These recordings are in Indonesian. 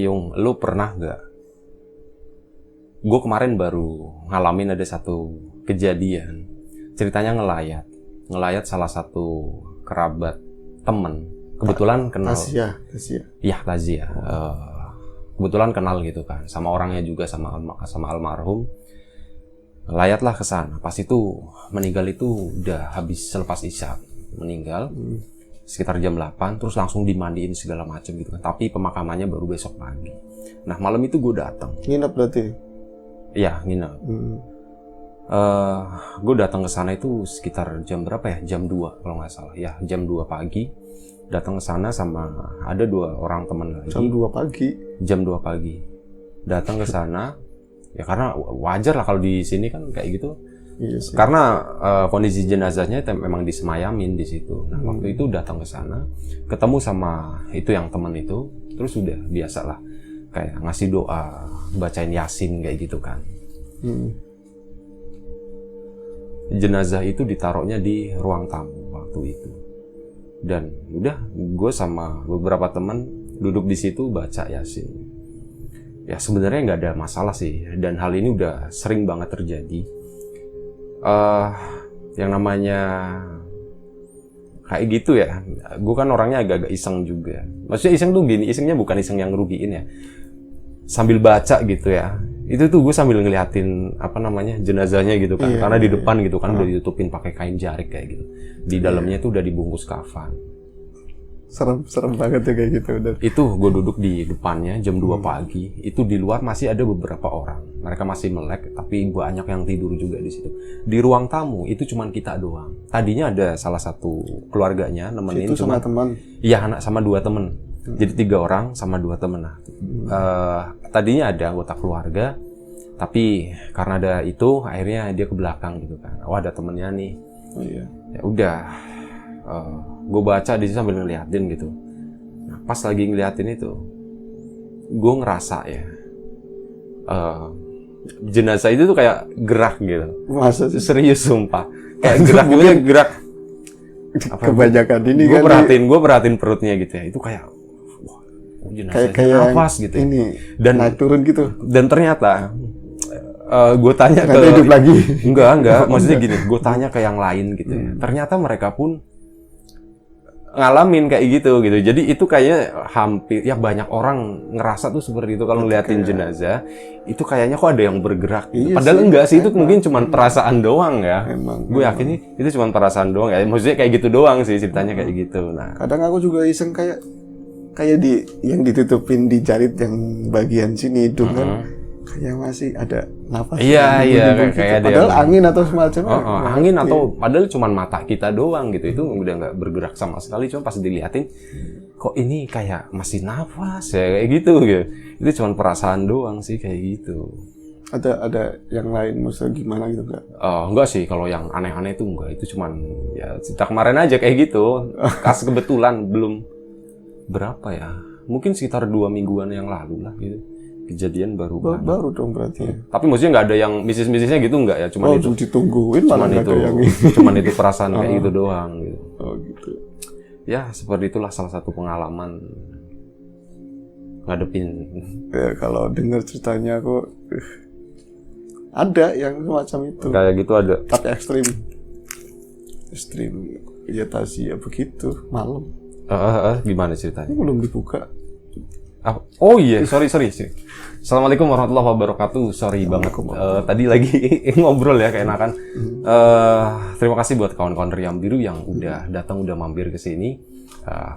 Yung, lu pernah gak? Gue kemarin baru ngalamin ada satu kejadian. Ceritanya ngelayat salah satu kerabat temen. Kebetulan kenal. Tazia. Iya, Tazia. Kebetulan kenal gitu kan, sama orangnya juga, sama almarhum. Layatlah ke sana. Pas itu meninggal itu udah habis selepas isya meninggal. Sekitar jam 8, terus langsung dimandiin segala macam gitu kan. Tapi pemakamannya baru besok pagi. Nah, malam itu gue datang. Nginep berarti? Iya, nginep. Gue datang ke sana itu sekitar jam berapa ya? Jam 2 kalau nggak salah. Ya, jam 2 pagi. Datang ke sana sama ada 2 orang teman lagi. Jam 2 pagi? Jam 2 pagi. Datang ke sana. Ya karena wajar lah kalau di sini kan kayak gitu. Iya sih. Karena kondisi jenazahnya memang disemayamin di situ. Nah, waktu itu datang ke sana, ketemu sama itu yang teman itu, terus udah biasalah kayak ngasih doa, bacain Yasin kayak gitu kan. Jenazah itu ditaruhnya di ruang tamu waktu itu. Dan udah gue sama beberapa teman duduk di situ baca Yasin. Ya sebenarnya nggak ada masalah sih, dan hal ini udah sering banget terjadi. Yang namanya kayak gitu ya, gue kan orangnya agak-agak iseng juga. Maksudnya iseng tuh gini, isengnya bukan iseng yang ngerugiin ya. Sambil baca gitu ya, itu tuh gue sambil ngeliatin apa namanya jenazahnya gitu kan, karena di depan gitu kan udah ditutupin pakai kain jarik kayak gitu. Di dalamnya tuh udah dibungkus kafan. Serem banget ya kayak gitu. Itu gue duduk di depannya jam 2 pagi. Itu di luar masih ada beberapa orang. Mereka masih melek, tapi banyak yang tidur juga di situ. Di ruang tamu itu cuman kita doang. Tadinya ada salah satu keluarganya nemenin. Itu sama teman? Iya, anak sama 2 temen. Jadi 3 orang sama 2 temen lah. Tadinya ada anggota keluarga, tapi karena ada itu akhirnya dia ke belakang gitu kan. Oh, ada temennya nih. Oh iya. Ya udah. Gue baca di sini sambil ngeliatin gitu. Nah, pas lagi ngeliatin itu, gue ngerasa ya, jenazah itu tuh kayak gerak gitu. Masa sih? Serius sumpah. Kayak gerak gitu, gerak. Kebanyakan ini kan. Gue perhatiin perutnya gitu ya. Itu kayak, wah, jenazah kayak nafas gitu. Ini dan naik turun gitu. Dan ternyata, gue tanya ke hidup lagi. Enggak. Maksudnya gini, gue tanya ke yang lain gitu ya. Ternyata mereka pun ngalamin kayak gitu. Jadi itu kayaknya hampir ya banyak orang ngerasa tuh seperti itu kalau ngeliatin jenazah itu kayaknya kok ada yang bergerak. Gitu. Padahal enggak sih, itu mungkin cuma perasaan doang ya. Gue yakin itu cuma perasaan doang ya. Maksudnya kayak gitu doang sih ceritanya kayak gitu. Nah, kadang aku juga iseng kayak di yang ditutupin di jarit yang bagian sini hidung kan. Kayak masih ada nafas. Iya, gitu. kayak padahal yang angin atau semacam. Angin atau padahal cuma mata kita doang gitu. Itu udah nggak bergerak sama sekali. Cuma pas dilihatin, kok ini kayak masih nafas ya kayak gitu. Itu cuma perasaan doang sih kayak gitu. Ada yang lain maksudnya gimana gitu nggak? Enggak sih, kalau yang aneh-aneh itu enggak. Itu cuma ya cerita kemarin aja kayak gitu. Kas kebetulan belum berapa ya? Mungkin sekitar 2 mingguan yang lalu lah gitu. Kejadian baru dong berarti. Tapi maksudnya nggak ada yang misis-misisnya gitu nggak ya? Cuman itu ditungguin malah itu cuman itu perasaan kayak gitu doang gitu. Oh gitu. Ya seperti itulah salah satu pengalaman ngadepin. Ya kalau dengar ceritanya aku ada yang semacam itu. Kayak gitu ada. Tapi ekstrim ya Tazia begitu malam. Gimana ceritanya? Belum dibuka. Oh iya, sorry. Assalamualaikum warahmatullahi wabarakatuh. Sorry banget. Tadi lagi ngobrol ya keenakan. Terima kasih buat kawan-kawan Riam Biru yang udah datang, udah mampir ke sini.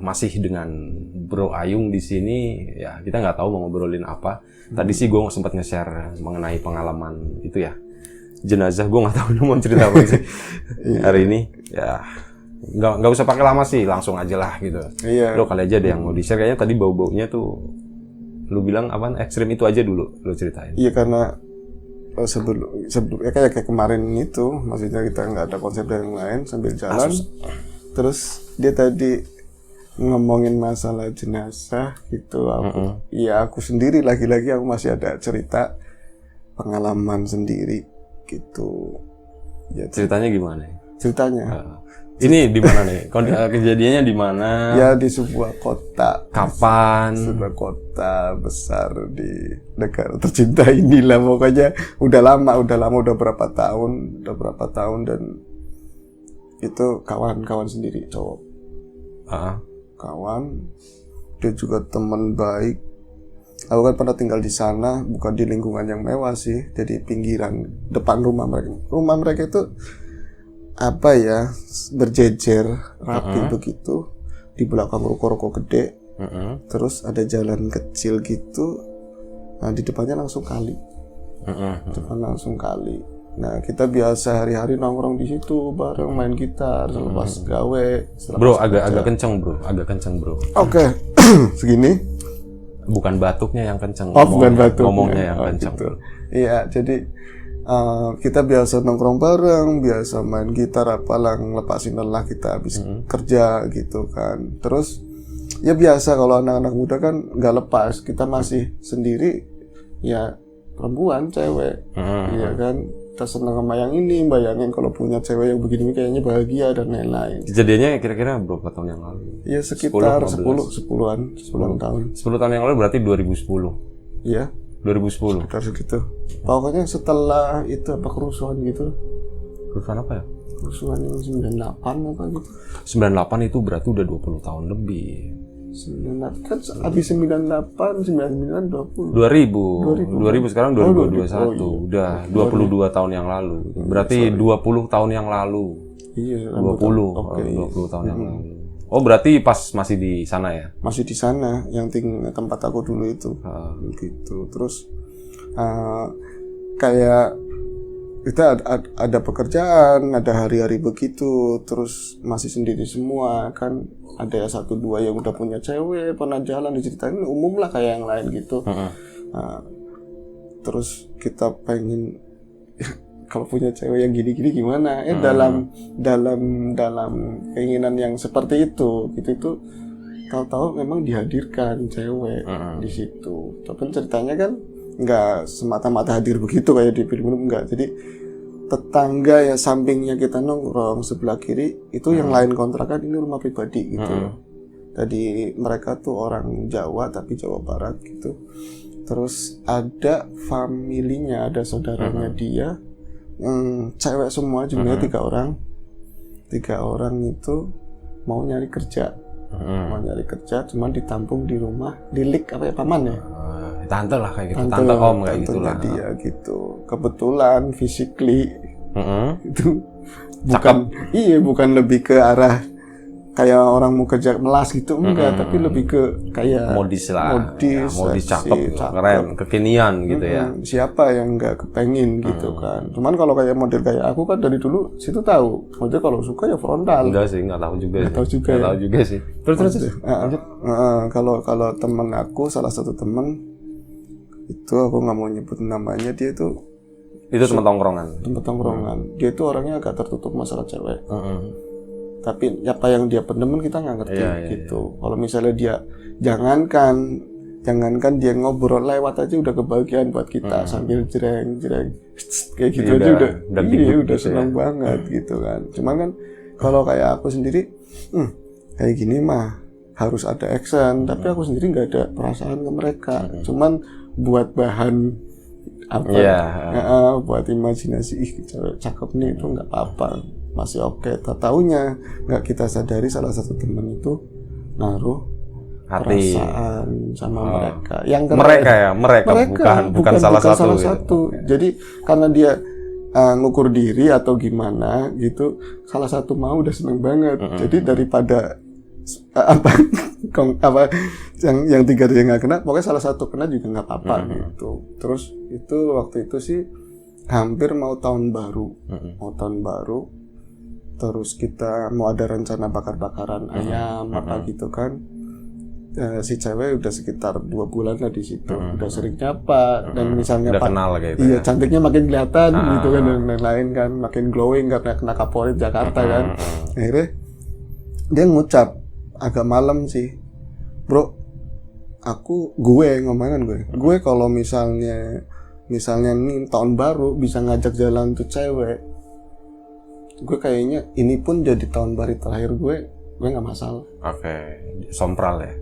Masih dengan Bro Ayung di sini. Ya kita nggak tahu mau ngobrolin apa. Tadi sih gue sempat nge-share mengenai pengalaman itu ya. Jenazah, gue nggak tahu mau cerita apa sih hari ini. Ya. Nggak usah pakai lama sih, langsung aja lah gitu. Iya. Lo kali aja ada yang mau di-share. Kayaknya tadi bau-baunya tuh lu bilang apaan, ekstrim itu aja dulu lu ceritain. Iya karena sebelum ya kayak kemarin itu, maksudnya kita nggak ada konsep dan yang lain sambil jalan. Terus dia tadi ngomongin masalah jenazah gitu. Iya aku sendiri lagi-lagi aku masih ada cerita pengalaman sendiri gitu. Ya, ceritanya gimana? Ceritanya. Ini di mana nih? Kejadiannya di mana? Ya di sebuah kota. Kapan? Sebuah kota kota besar di negara tercinta inilah. Pokoknya udah lama, udah berapa tahun dan itu kawan sendiri cowok. Kawan, dia juga teman baik. Aku kan pernah tinggal di sana, bukan di lingkungan yang mewah sih, jadi pinggiran depan rumah mereka. Rumah mereka itu apa ya, berjejer rapi begitu, di belakang ruko-ruko gede, terus ada jalan kecil gitu, nah di depannya langsung kali, Nah kita biasa hari-hari nongkrong di situ bareng, main gitar selepas gawe. Bro, agak kenceng bro. Oke. Segini. Bukan batuknya yang kenceng, bukan batuknya. Ngomongnya yang kenceng. Gitu. Iya, jadi kita biasa nongkrong bareng, biasa main gitar, apalah ngelepasin lelah kita habis kerja gitu kan. Terus ya biasa kalau anak-anak muda kan nggak lepas, kita masih sendiri ya, perempuan, cewek, iya kan. Kita senang sama yang ini, bayangin kalau punya cewek yang begini kayaknya bahagia dan lain-lain. Kejadiannya kira-kira berapa tahun yang lalu? Ya sekitar 10 tahun. 10 tahun yang lalu berarti 2010. Iya. 2010. Sekitar segitu. Pokoknya setelah itu apa kerusuhan gitu. Kerusuhan apa ya? Kerusuhan yang 98 apa gitu. 98 itu berarti udah 20 tahun lebih. 98 kan habis 98, 99, 20. 2000 sekarang 2021. Udah 22 tahun yang lalu. Berarti 20 tahun yang lalu. Iya, 20 tahun yang lalu. Oh, berarti pas masih di sana ya? Masih di sana, yang tempat aku dulu itu. Gitu. Terus kayak kita ada pekerjaan, ada hari-hari begitu, terus masih sendiri semua kan. Ada ya 1-2 yang udah punya cewek, pernah jalan, diceritain umum lah kayak yang lain gitu. Terus kita pengen kalau punya cewek yang gini-gini gimana? Dalam keinginan yang seperti itu, gitu itu tahu-tahu memang dihadirkan cewek di situ. Tapi ceritanya kan nggak semata-mata hadir begitu kayak di film-film, enggak. Jadi tetangga ya, sampingnya kita nongkrong sebelah kiri itu yang lain kontrakan, ini rumah pribadi gitu. Tadi mereka tuh orang Jawa tapi Jawa Barat gitu. Terus ada familinya, ada saudaranya dia, cewek semua, jumlahnya 3 orang. 3 orang itu mau nyari kerja. Cuman ditampung di rumah, di lik apa ya, paman ya? Tante lah kayak gitu, tante om kayak gitu lah. Dia gitu. Kebetulan physically itu bukan lebih ke arah kayak orang mau kerja melas gitu, enggak, tapi lebih ke kayak modis cakep, keren, kekinian gitu ya. Siapa yang nggak kepengin gitu kan. Cuman kalau kayak model kayak aku kan dari dulu situ tahu, model kalau suka ya frontal. Enggak sih, nggak tahu juga sih. Terus lanjut. Kalau temen aku, salah satu temen itu, aku nggak mau nyebut namanya, dia itu tempat tongkrongan. Dia itu orangnya agak tertutup masalah cewek. Tapi apa yang dia pendemen kita nggak ngerti gitu. Kalau misalnya dia jangankan dia ngobrol lewat aja udah kebahagiaan buat kita, sambil jreng kayak gitu aja udah senang banget gitu kan. Cuman kan kalau kayak aku sendiri kayak gini mah harus ada action, tapi aku sendiri nggak ada perasaan ke mereka. Cuman buat bahan buat imajinasi, cewek cakep nih, itu nggak apa-apa, masih oke. Taunya nggak kita sadari salah satu teman itu naruh perasaan sama mereka. Yang mereka bukan salah satu. Jadi karena dia ngukur diri atau gimana gitu, salah satu mau udah seneng banget. Jadi daripada yang 3 dia nggak kena, pokoknya salah satu kena juga nggak apa-apa gitu. Terus itu waktu itu sih hampir mau tahun baru, terus kita mau ada rencana bakar-bakaran ayam apa gitu kan. Si cewek udah sekitar 2 bulan lah di situ, udah sering nyapa, dan misalnya udah kenal gitu. Iya, cantiknya makin kelihatan gitu kan, dan lain-lain kan, makin glowing karena kena Kapolri Jakarta kan. Akhirnya dia ngucap agak malam sih, bro, gue kalau misalnya nih tahun baru bisa ngajak jalan tuh cewek, gue kayaknya ini pun jadi tahun baru terakhir gue nggak masalah. Oke, sompral ya.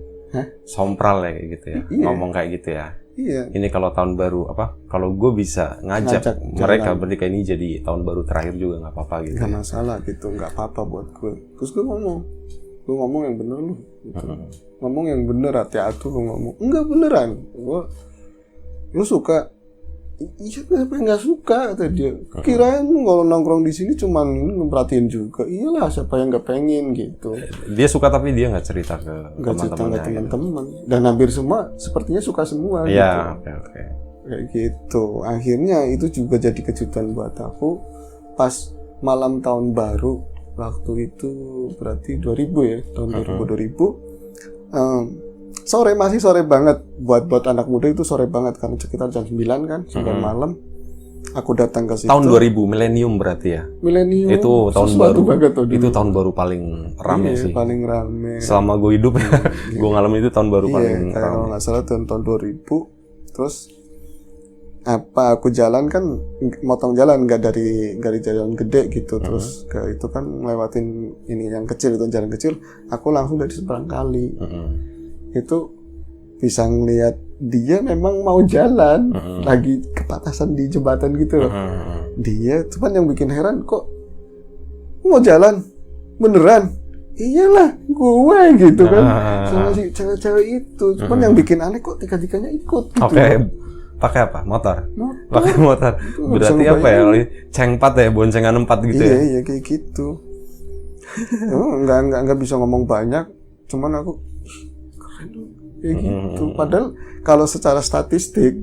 Sompral ya kayak gitu ya. Iya. Ngomong kayak gitu ya. Iya. Ini kalau tahun baru kalau gue bisa ngajak mereka berarti ini jadi tahun baru terakhir juga nggak apa-apa gitu. Nggak masalah gitu, nggak apa-apa buat gue. Terus gue ngomong yang bener lu. Gitu. Ngomong yang bener, hati-hati lu ngomong. Enggak beneran. Gue suka. Iya, kenapa nggak suka kata dia. Kirain kalau nongkrong di sini cuman ngeperhatiin juga. Iyalah, siapa yang nggak pengen gitu. Dia suka tapi dia nggak cerita ke teman-temannya. Dan hampir semua sepertinya suka semua. Iya, gitu. oke. Kayak gitu. Akhirnya itu juga jadi kejutan buat aku. Pas malam tahun baru waktu itu berarti 2000 ya, tahun 2000. Masih sore banget buat anak muda itu sore banget kan, sekitar jam 9 kan sampai malam. Aku datang ke situ. Tahun 2000 milenium berarti ya. Milenium. Itu tahun baru. Banget, itu tahun baru paling rame sih. Paling rame. Selama gue hidup ya. Gue ngalamin itu tahun baru paling rame. Kalau nggak salah tahun 2000. Terus aku jalan kan motong jalan nggak dari jalan gede gitu. Terus ke itu kan ngelewatin ini yang kecil itu jalan kecil. Aku langsung dari seberang kali. Itu bisa ngelihat dia memang mau jalan lagi kepatasan di jembatan gitu loh. Dia cuman yang bikin heran, kok mau jalan beneran? Iyalah gue gitu kan sama si cewek-cewek itu. Cuman yang bikin aneh kok tiga-tiganya ikut gitu. Oke. Pakai apa? Motor. Pakai motor. Berarti apa ya? Cengpat ya, boncengan 4 gitu ya. Iya kayak gitu. Enggak bisa ngomong banyak, cuman aku kayak gitu. Padahal kalau secara statistik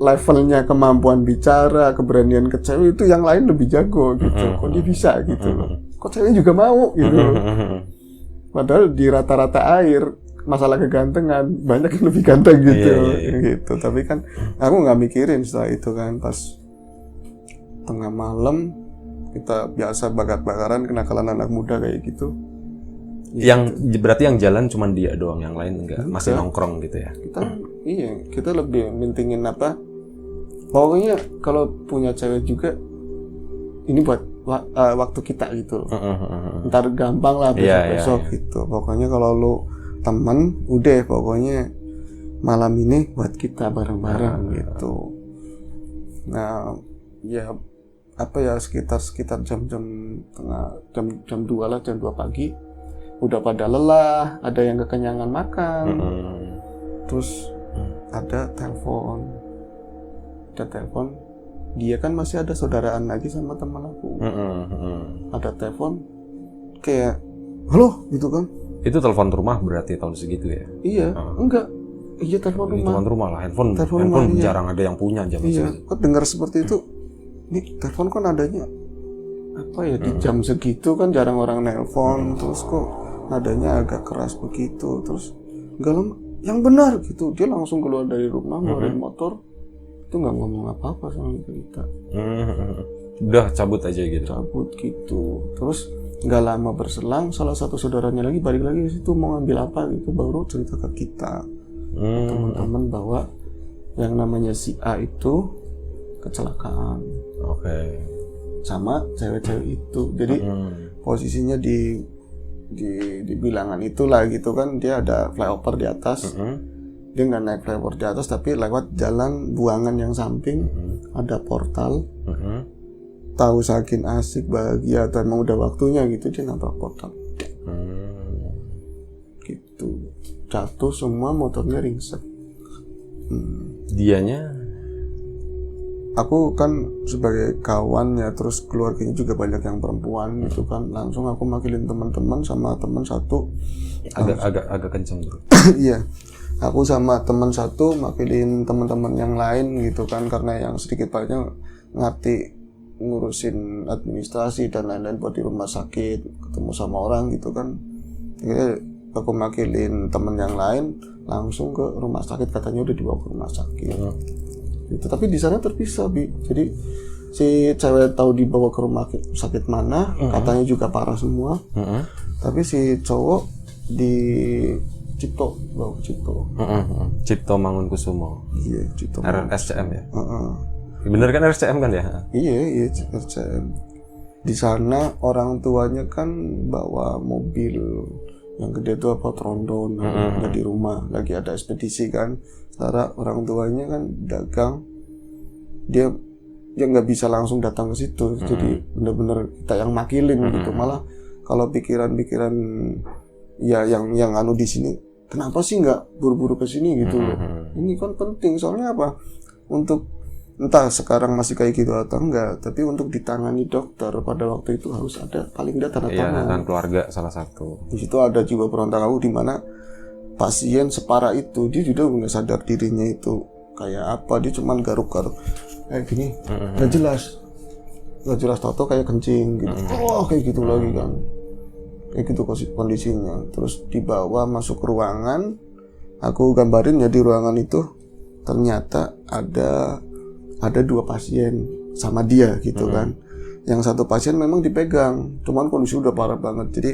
levelnya kemampuan bicara, keberanian ke cewek itu yang lain lebih jago gitu. Kok dia bisa gitu. Kok cewek juga mau gitu. Padahal di rata-rata air masalah kegantengan banyak yang lebih ganteng gitu. Gitu. Tapi kan aku nggak mikirin setelah itu kan, pas tengah malam kita biasa bakar-bakaran kenakalan anak muda kayak gitu. Yang berarti yang jalan cuma dia doang, yang lain enggak, masih nongkrong gitu ya. Kita lebih mintingin apa? Pokoknya kalau punya cewek juga ini buat waktu kita gitu. Ntar gampang lah besok gitu. Pokoknya kalau lu temen udah pokoknya malam ini buat kita bareng-bareng gitu. Nah, ya sekitar jam 2 lah, jam 2 pagi. Udah pada lelah, ada yang kekenyangan makan. Terus ada telepon. Dia kan masih ada saudaraan lagi sama teman aku. Ada telepon kayak halo gitu kan. Itu telepon rumah berarti tahun segitu ya? Iya, enggak. Iya telepon rumah. Telepon rumah lah, handphone jarang ada yang punya zaman segitu. Kok dengar seperti itu? Ini telepon kan adanya apa ya di jam segitu kan jarang orang nelpon, terus kok nadanya agak keras begitu, terus enggak lama yang benar gitu, dia langsung keluar dari rumah ngeluarin motor, itu nggak ngomong apa-apa sama kita. Udah cabut aja gitu. Terus nggak lama berselang salah satu saudaranya lagi balik lagi ke situ mau ngambil apa gitu, baru cerita ke kita teman-teman bahwa yang namanya si A itu kecelakaan. Sama cewek-cewek itu. Jadi posisinya di bilangan itulah gitu kan, dia ada flyover di atas. Dia nggak naik flyover di atas tapi lewat jalan buangan yang samping, ada portal. Tahu saking asik bahagia atau emang udah waktunya gitu, dia nabrak portal. Gitu. Jatuh semua, motornya ringsek. Dianya? Aku kan sebagai kawan ya, terus keluarganya juga banyak yang perempuan gitu kan, langsung aku makilin teman-teman sama teman satu. Agak kenceng bro. Iya, aku sama teman satu makilin teman-teman yang lain gitu kan, karena yang sedikit banyak ngerti ngurusin administrasi dan lain-lain buat di rumah sakit, ketemu sama orang gitu kan. Jadi aku makilin teman yang lain langsung ke rumah sakit, katanya udah dibawa ke rumah sakit. Gitu. Tapi di sana terpisah, Bi. Jadi si cewek tahu dibawa ke rumah sakit mana, katanya juga parah semua. Tapi si cowok di Cipto, bawa Cipto. Cipto Mangunkusumo. Iya, Cipto. RSCM ya. Bener kan RSCM kan ya? Iya RSCM. Di sana orang tuanya kan bawa mobil yang gede itu apa tronton, ada di rumah lagi ada ekspedisi kan. Sementara orang tuanya kan dagang, dia nggak bisa langsung datang ke situ, jadi benar-benar kita yang makilin gitu. Malah kalau pikiran-pikiran ya yang anu di sini, kenapa sih nggak buru-buru ke sini gitu loh? Ini kan penting, soalnya apa? Untuk entah sekarang masih kayak gitu atau enggak, tapi untuk ditangani dokter pada waktu itu harus ada paling tidak tanda tangan. Dan keluarga salah satu. Di situ ada jiwa berontak di mana pasien separah itu dia juga nggak sadar dirinya itu kayak apa, dia cuman garuk-garuk kayak gini, nggak jelas tato kayak kencing gitu, kayak gitu lagi kan, kayak gitu kondisinya. Terus dibawa masuk ruangan, aku gambarin ya di ruangan itu ternyata ada 2 pasien sama dia gitu kan. Yang satu pasien memang dipegang, cuman kondisi udah parah banget, jadi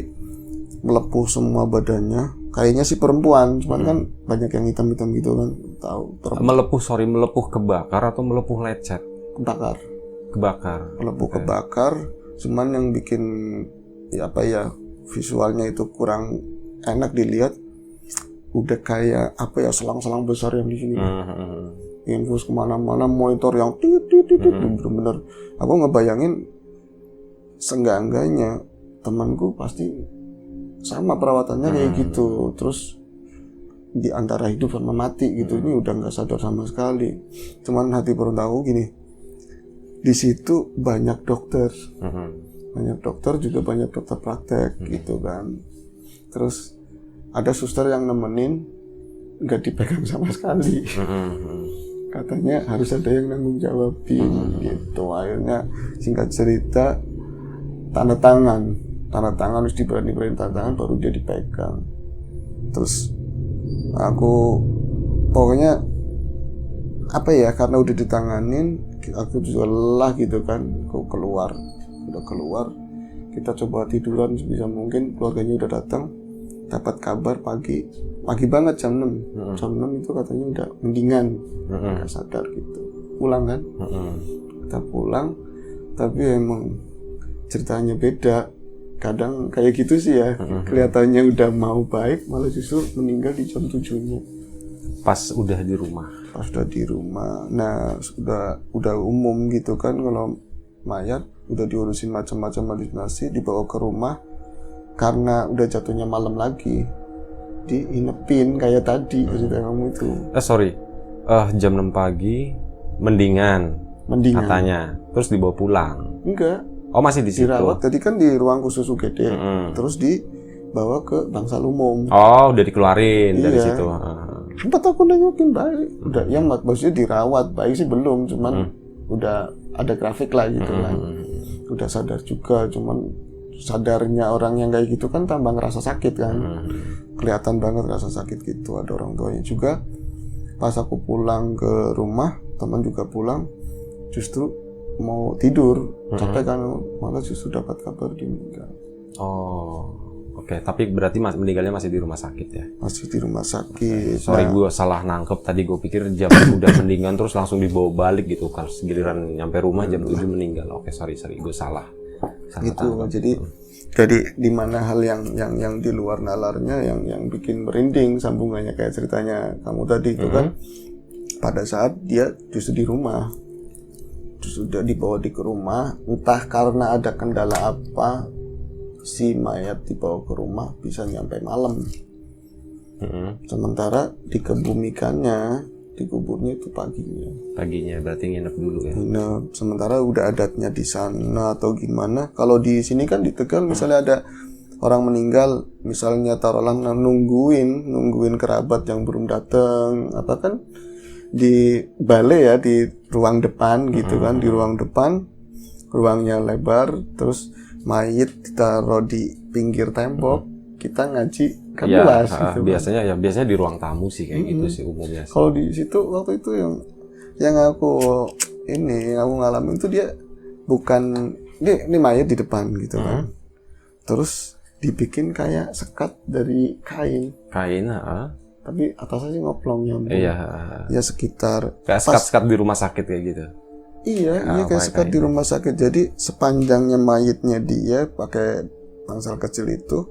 melepuh semua badannya. Kayaknya sih perempuan, cuman kan banyak yang hitam-hitam gitu kan. Tahu Melepuh kebakar atau melepuh lecet? Kebakar. Melepuh kebakar, cuman yang bikin ya apa ya, visualnya itu kurang enak dilihat. Udah kayak apa ya, selang-selang besar yang di sini. Infus kemana-mana, monitor yang bener-bener. Aku ngebayangin seenggak-enggaknya temanku pasti sama perawatannya kayak gitu. Terus di antara hidup sama mati gitu. Ini udah nggak sadar sama sekali. Cuman hati berontak aku gini, di situ banyak dokter, juga banyak dokter praktek gitu kan. Terus ada suster yang nemenin, nggak dipegang sama sekali. Katanya harus ada yang nanggung jawabin gitu. Akhirnya singkat cerita tanda tangan harus diberani tanda tangan baru dia dipegang. Terus aku pokoknya apa ya, karena udah ditanganin aku juga lelah gitu kan. Aku udah keluar, kita coba tiduran sebisa mungkin. Keluarganya udah datang, dapat kabar pagi banget jam 6. Jam 6 itu katanya udah mendingan, nggak sadar gitu. Pulang kan, kita pulang, tapi emang ceritanya beda. Kadang kayak gitu sih ya, kelihatannya udah mau baik, malah justru meninggal di jam 7-nya. Pas udah di rumah. Nah, udah umum gitu kan, kalau mayat udah diurusin macam-macam halusinasi, dibawa ke rumah. Karena udah jatuhnya malam lagi, diinepin kayak tadi cerita kamu itu. Jam 6 pagi mendingan katanya, terus dibawa pulang. Enggak. Oh, masih di situ. Dirawat. Tadi kan di ruang khusus UGD, terus dibawa ke bangsal umum. Oh, udah dikeluarin dari situ. Sempat aku nengokin baik. Udah, yang maksudnya dirawat, baik sih belum, cuman udah ada grafik lah gitu kan. Udah sadar juga, cuman sadarnya orang yang kayak gitu kan tambah ngerasa sakit kan. Kelihatan banget rasa sakit gitu. Ada orang tuanya juga. Pas aku pulang ke rumah, teman juga pulang, justru mau tidur, capek kan, malah justru dapat kabar dia meninggal. Oh, oke. Tapi berarti meninggalnya masih di rumah sakit ya? Masih di rumah sakit. Sorry, gue salah nangkep tadi. Gue pikir jam udah mendingan terus langsung dibawa balik gitu. Kalau giliran nyampe rumah jam 7 meninggal. Oke, sorry, gue salah. Gitu. Jadi di mana hal yang di luar nalarnya yang bikin merinding sambungannya kayak ceritanya kamu tadi itu kan, pada saat dia justru di rumah, sudah dibawa ke rumah, entah karena ada kendala apa, si mayat dibawa ke rumah bisa nyampe malam. Sementara dikebumikannya, dikuburnya itu paginya berarti nginep dulu ya. Nginep, sementara udah adatnya di sana atau gimana. Kalau di sini kan di Tegal misalnya ada orang meninggal, misalnya taruhlah nungguin kerabat yang belum datang, apa kan di balai ya, di ruang depan gitu kan, di ruang depan, ruangnya lebar, terus mayit ditaruh di pinggir tembok, kita ngaji kan luas gitu. Biasanya di ruang tamu sih kayak gitu sih umumnya. Kalau di situ waktu itu yang aku ngalamin itu dia bukan ini mayat di depan gitu kan. Terus dibikin kayak sekat dari kain. Tapi atasnya sih ngoplong nyambung. Ya sekitar kayak sekat-sekat di rumah sakit kayak gitu. Iya kayak sekat di rumah sakit. Jadi sepanjangnya mayitnya dia pakai bangsal kecil itu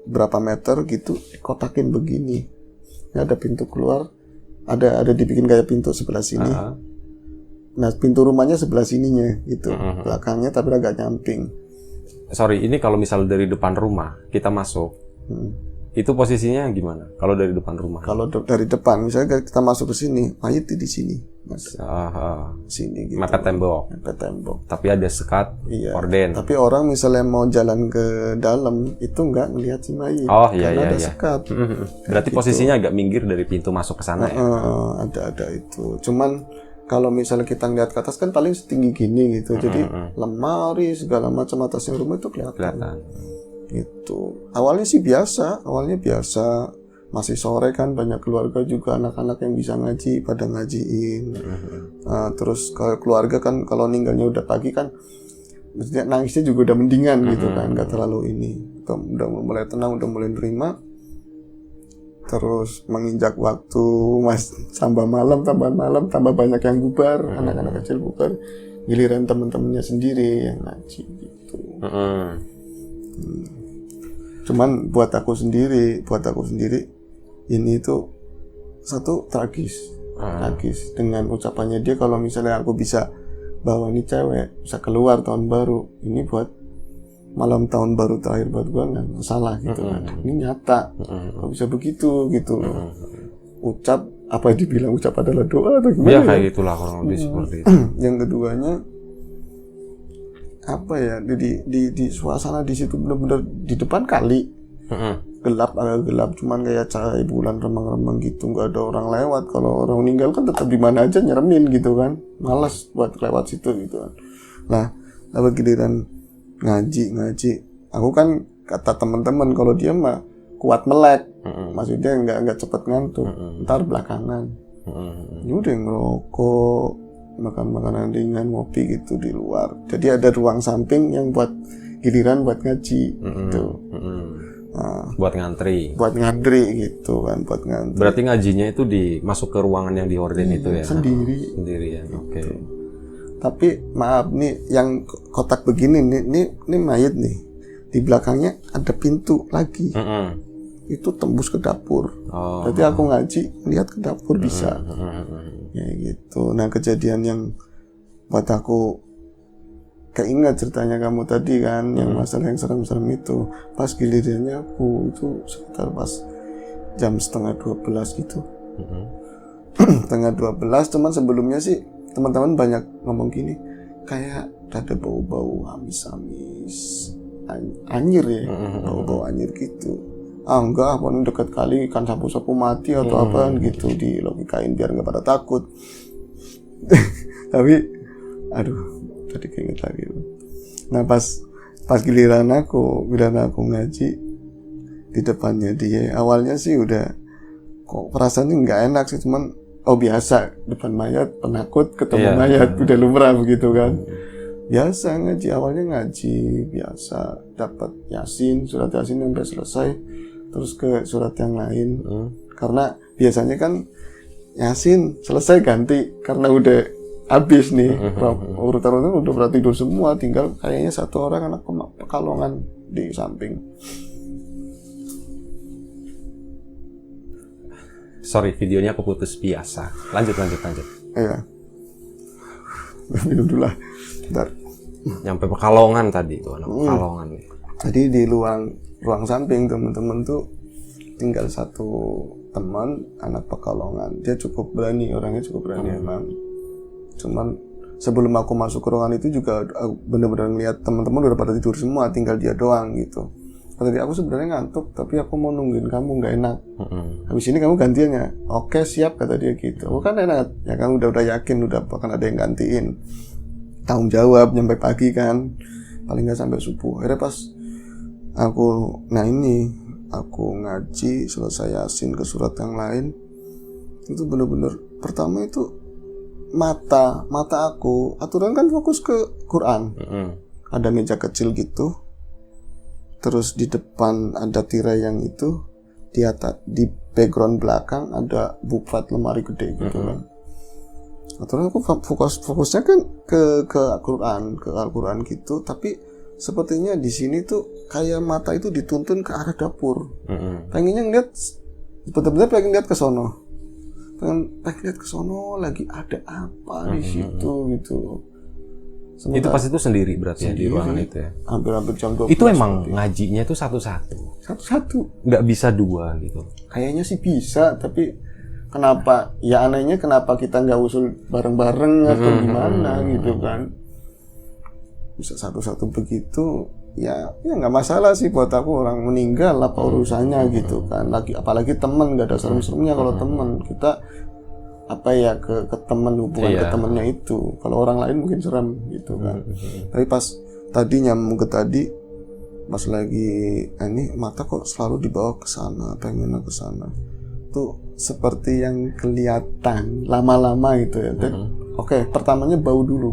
berapa meter gitu, kotakin begini. Ini ada pintu keluar, ada dibikin kayak pintu sebelah sini. Nah, pintu rumahnya sebelah sininya gitu, belakangnya tapi agak nyamping. Sorry, ini kalau misal dari depan rumah kita masuk, itu posisinya gimana? Kalau dari depan rumah? Kalau dari depan, misalnya kita masuk ke sini, mayat di sini, Mas. Sini gitu. Mepet tembok. Mepet tembok. Tapi ada sekat, korden. Tapi orang misalnya mau jalan ke dalam, itu nggak ngelihat si mayat. Oh iya, karena iya, ada iya. sekat. Berarti gitu. Posisinya agak minggir dari pintu masuk ke sana ya? Ada itu. Cuman kalau misalnya kita ngeliat ke atas kan paling setinggi gini gitu. Jadi lemari segala macam atasnya rumah itu kelihatan. Gitu. Awalnya biasa. Masih sore kan, banyak keluarga juga, anak-anak yang bisa ngaji pada ngajiin. Terus kalau keluarga kan kalau ninggalnya udah pagi kan, maksudnya nangisnya juga udah mendingan gitu kan, nggak terlalu ini. Udah mulai tenang, udah mulai nerima. Terus menginjak waktu tambah malam, tambah banyak yang bubar, anak-anak kecil bubar, giliran teman-temannya sendiri yang ngaji gitu. Cuman buat aku sendiri ini tuh satu tragis dengan ucapannya dia kalau misalnya aku bisa bawa nih cewek bisa keluar tahun baru, ini buat malam tahun baru terakhir buat gua nggak masalah gitu kan. Ini nyata, nggak bisa begitu gitu loh. Apa dibilang ucap adalah doa atau gimana? Ya kayak gitulah kurang lebih seperti itu. Yang keduanya apa ya, di suasana di situ benar-benar di depan kali agak gelap, cuman kayak cahaya bulan remang-remang gitu, nggak ada orang lewat. Kalau orang meninggal kan tetap di mana aja nyeremin gitu kan, malas buat lewat situ gitu kan. Nah, dapat giliran ngaji, aku kan kata teman-teman kalau dia mah kuat melek, maksudnya nggak cepet ngantuk, ntar belakangan. Ini udah ngerokok, makan makanan ringan, ngopi gitu di luar. Jadi ada ruang samping yang buat giliran buat ngaji gitu. Buat ngantri gitu kan, buat ngantri. Berarti ngajinya itu masuk ke ruangan yang dihorden itu ya? Sendiri ya, oke. Tapi maaf nih, yang kotak begini nih mayat nih, di belakangnya ada pintu lagi. Itu tembus ke dapur. Berarti aku ngaji lihat ke dapur bisa. Ya gitu. Nah, kejadian yang buat aku keinget ceritanya kamu tadi kan, yang masalah yang serem-serem itu. Pas gilirannya aku itu sekitar pas jam 11:30 gitu. 11:30, cuman sebelumnya sih teman-teman banyak ngomong gini, kayak ada bau-bau amis-amis, anyir ya, bau-bau anyir gitu. Enggak, apa ini dekat kali ikan sapu-sapu mati atau apa gitu, dilogikain biar nggak pada takut. Tapi, aduh, tadi keinget lagi. Nah pas giliran aku ngaji di depannya dia, awalnya sih udah kok perasaannya nggak enak sih, cuman biasa depan mayat penakut ketemu mayat udah lumrah begitu kan. Biasa ngaji, awalnya ngaji biasa, dapat Yasin, surat Yasin sampai selesai, terus ke surat yang lain. Karena biasanya kan Yasin selesai ganti karena udah habis nih, urutan-urutan udah pada tidur semua, tinggal kayaknya satu orang anak Pekalongan di samping. Sorry, videonya aku putus biasa. Lanjut. Iya. Minum dulu lah. Bentar. Nyampe Pekalongan tadi tuh, anak Pekalongan nih. Jadi di ruang samping teman-teman tuh tinggal satu teman anak Pekalongan. Dia cukup berani, orangnya cukup berani emang. Cuman sebelum aku masuk ke ruangan itu juga aku benar-benar lihat teman-teman udah pada tidur semua, tinggal dia doang gitu. Tadi aku sebenarnya ngantuk, tapi aku mau nungguin kamu, nggak enak. Habis ini kamu gantian ya? Oke, siap, kata dia gitu. Oh kan enak, ya kan udah yakin udah akan ada yang gantiin. Tanggung jawab, nyampe pagi kan, paling nggak sampai subuh. Akhirnya pas aku ngaji selesai Yasin ke surat yang lain, itu bener-bener pertama itu mata aku, aturan kan fokus ke Quran. Ada meja kecil gitu. Terus di depan ada tirai yang itu, di background belakang ada bufat lemari gede gitu kan. Aturan aku fokusnya kan ke Al-Quran gitu, tapi sepertinya di sini tuh kayak mata itu dituntun ke arah dapur. Pengennya ngeliat, benar-benar pengen lihat ke sono. Pengen lihat ke sono lagi ada apa di situ gitu. Sementara, itu pas itu sendiri berarti ya di ruangan itu ya. Hampir jam 12. Itu emang ngajinya itu satu-satu. Satu-satu. Nggak bisa dua gitu. Kayaknya sih bisa, tapi kenapa? Ya anehnya kenapa kita nggak usul bareng-bareng atau gimana gitu kan? Bisa satu-satu begitu, ya nggak masalah sih buat aku, orang meninggal apa urusannya gitu kan. Apalagi teman, nggak ada serem-seremnya kalau teman kita apa ya ke teman, hubungan ke temannya itu. Kalau orang lain mungkin serem gitu kan. Tapi pas tadi nyambung ke tadi, pas lagi ini mata kok selalu dibawa ke sana, pengen ke sana. Tuh seperti yang kelihatan lama-lama itu ya. Oke, pertamanya bau dulu.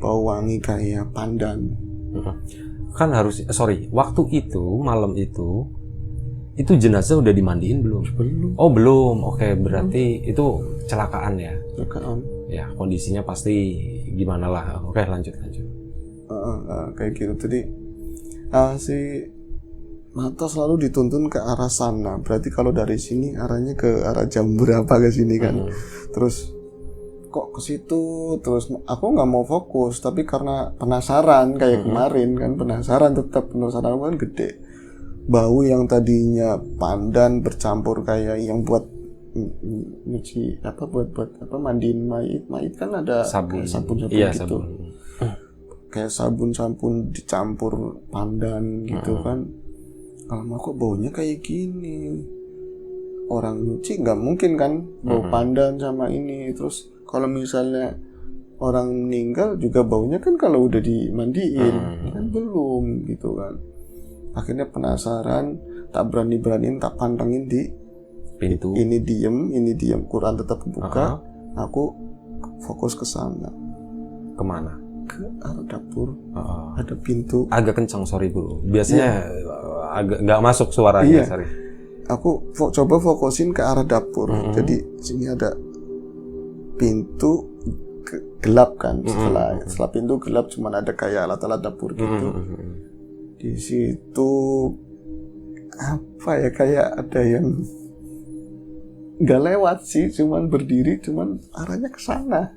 Bau wangi kayak pandan. Kan harus, waktu itu malam itu jenazah udah dimandiin belum? Belum. Oh belum, oke, berarti itu kecelakaan ya? Kecelakaan. Ya kondisinya pasti gimana lah. Oke, lanjut. Kayak gitu. Jadi si mata selalu dituntun ke arah sana. Berarti kalau dari sini arahnya ke arah jam berapa ke sini kan? Terus kok ke situ, terus aku nggak mau fokus, tapi karena penasaran kayak kemarin kan, penasaran kan gede. Bau yang tadinya pandan bercampur kayak yang buat nyuci buat mandiin mayit kan ada sabun iya, gitu. Sabun. Kayak sabun dicampur pandan gitu kan. Kalau kok baunya kayak gini, orang nyuci nggak mungkin kan bau pandan sama ini. Terus kalau misalnya orang meninggal juga baunya kan kalau udah dimandiin kan belum gitu kan. Akhirnya penasaran, tak berani-beraniin, tak pantengin di pintu. Ini diem, Quran tetap buka. Aku fokus ke sana. Kemana? Ke arah dapur. Ada pintu. Agak kencang, sorry bro. Biasanya agak nggak masuk suaranya. Sorry. Aku coba fokusin ke arah dapur. Jadi sini ada pintu gelap kan. Setelah pintu gelap cuman ada kayak alat-alat dapur gitu. Di situ apa ya, kayak ada yang nggak lewat sih, cuman berdiri, cuman arahnya ke sana.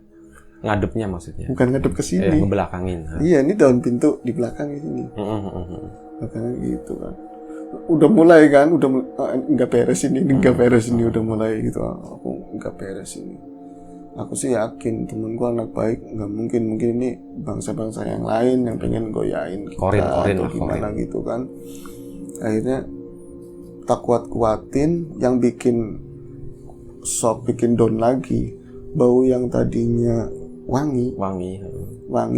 Ngadepnya maksudnya? Bukan ngadep ke sini. Ngebelakangin. Iya, ini daun pintu di belakang sini. Belakangnya gitu kan. Udah mulai kan, nggak beres ini, udah mulai gitu. Aku nggak beres ini. Aku sih yakin temen gue anak baik, nggak mungkin ini bangsa-bangsa yang lain yang pengen goyain kita atau gimana gitu kan. Akhirnya tak kuat-kuatin, yang bikin shock, bikin down lagi, bau yang tadinya wangi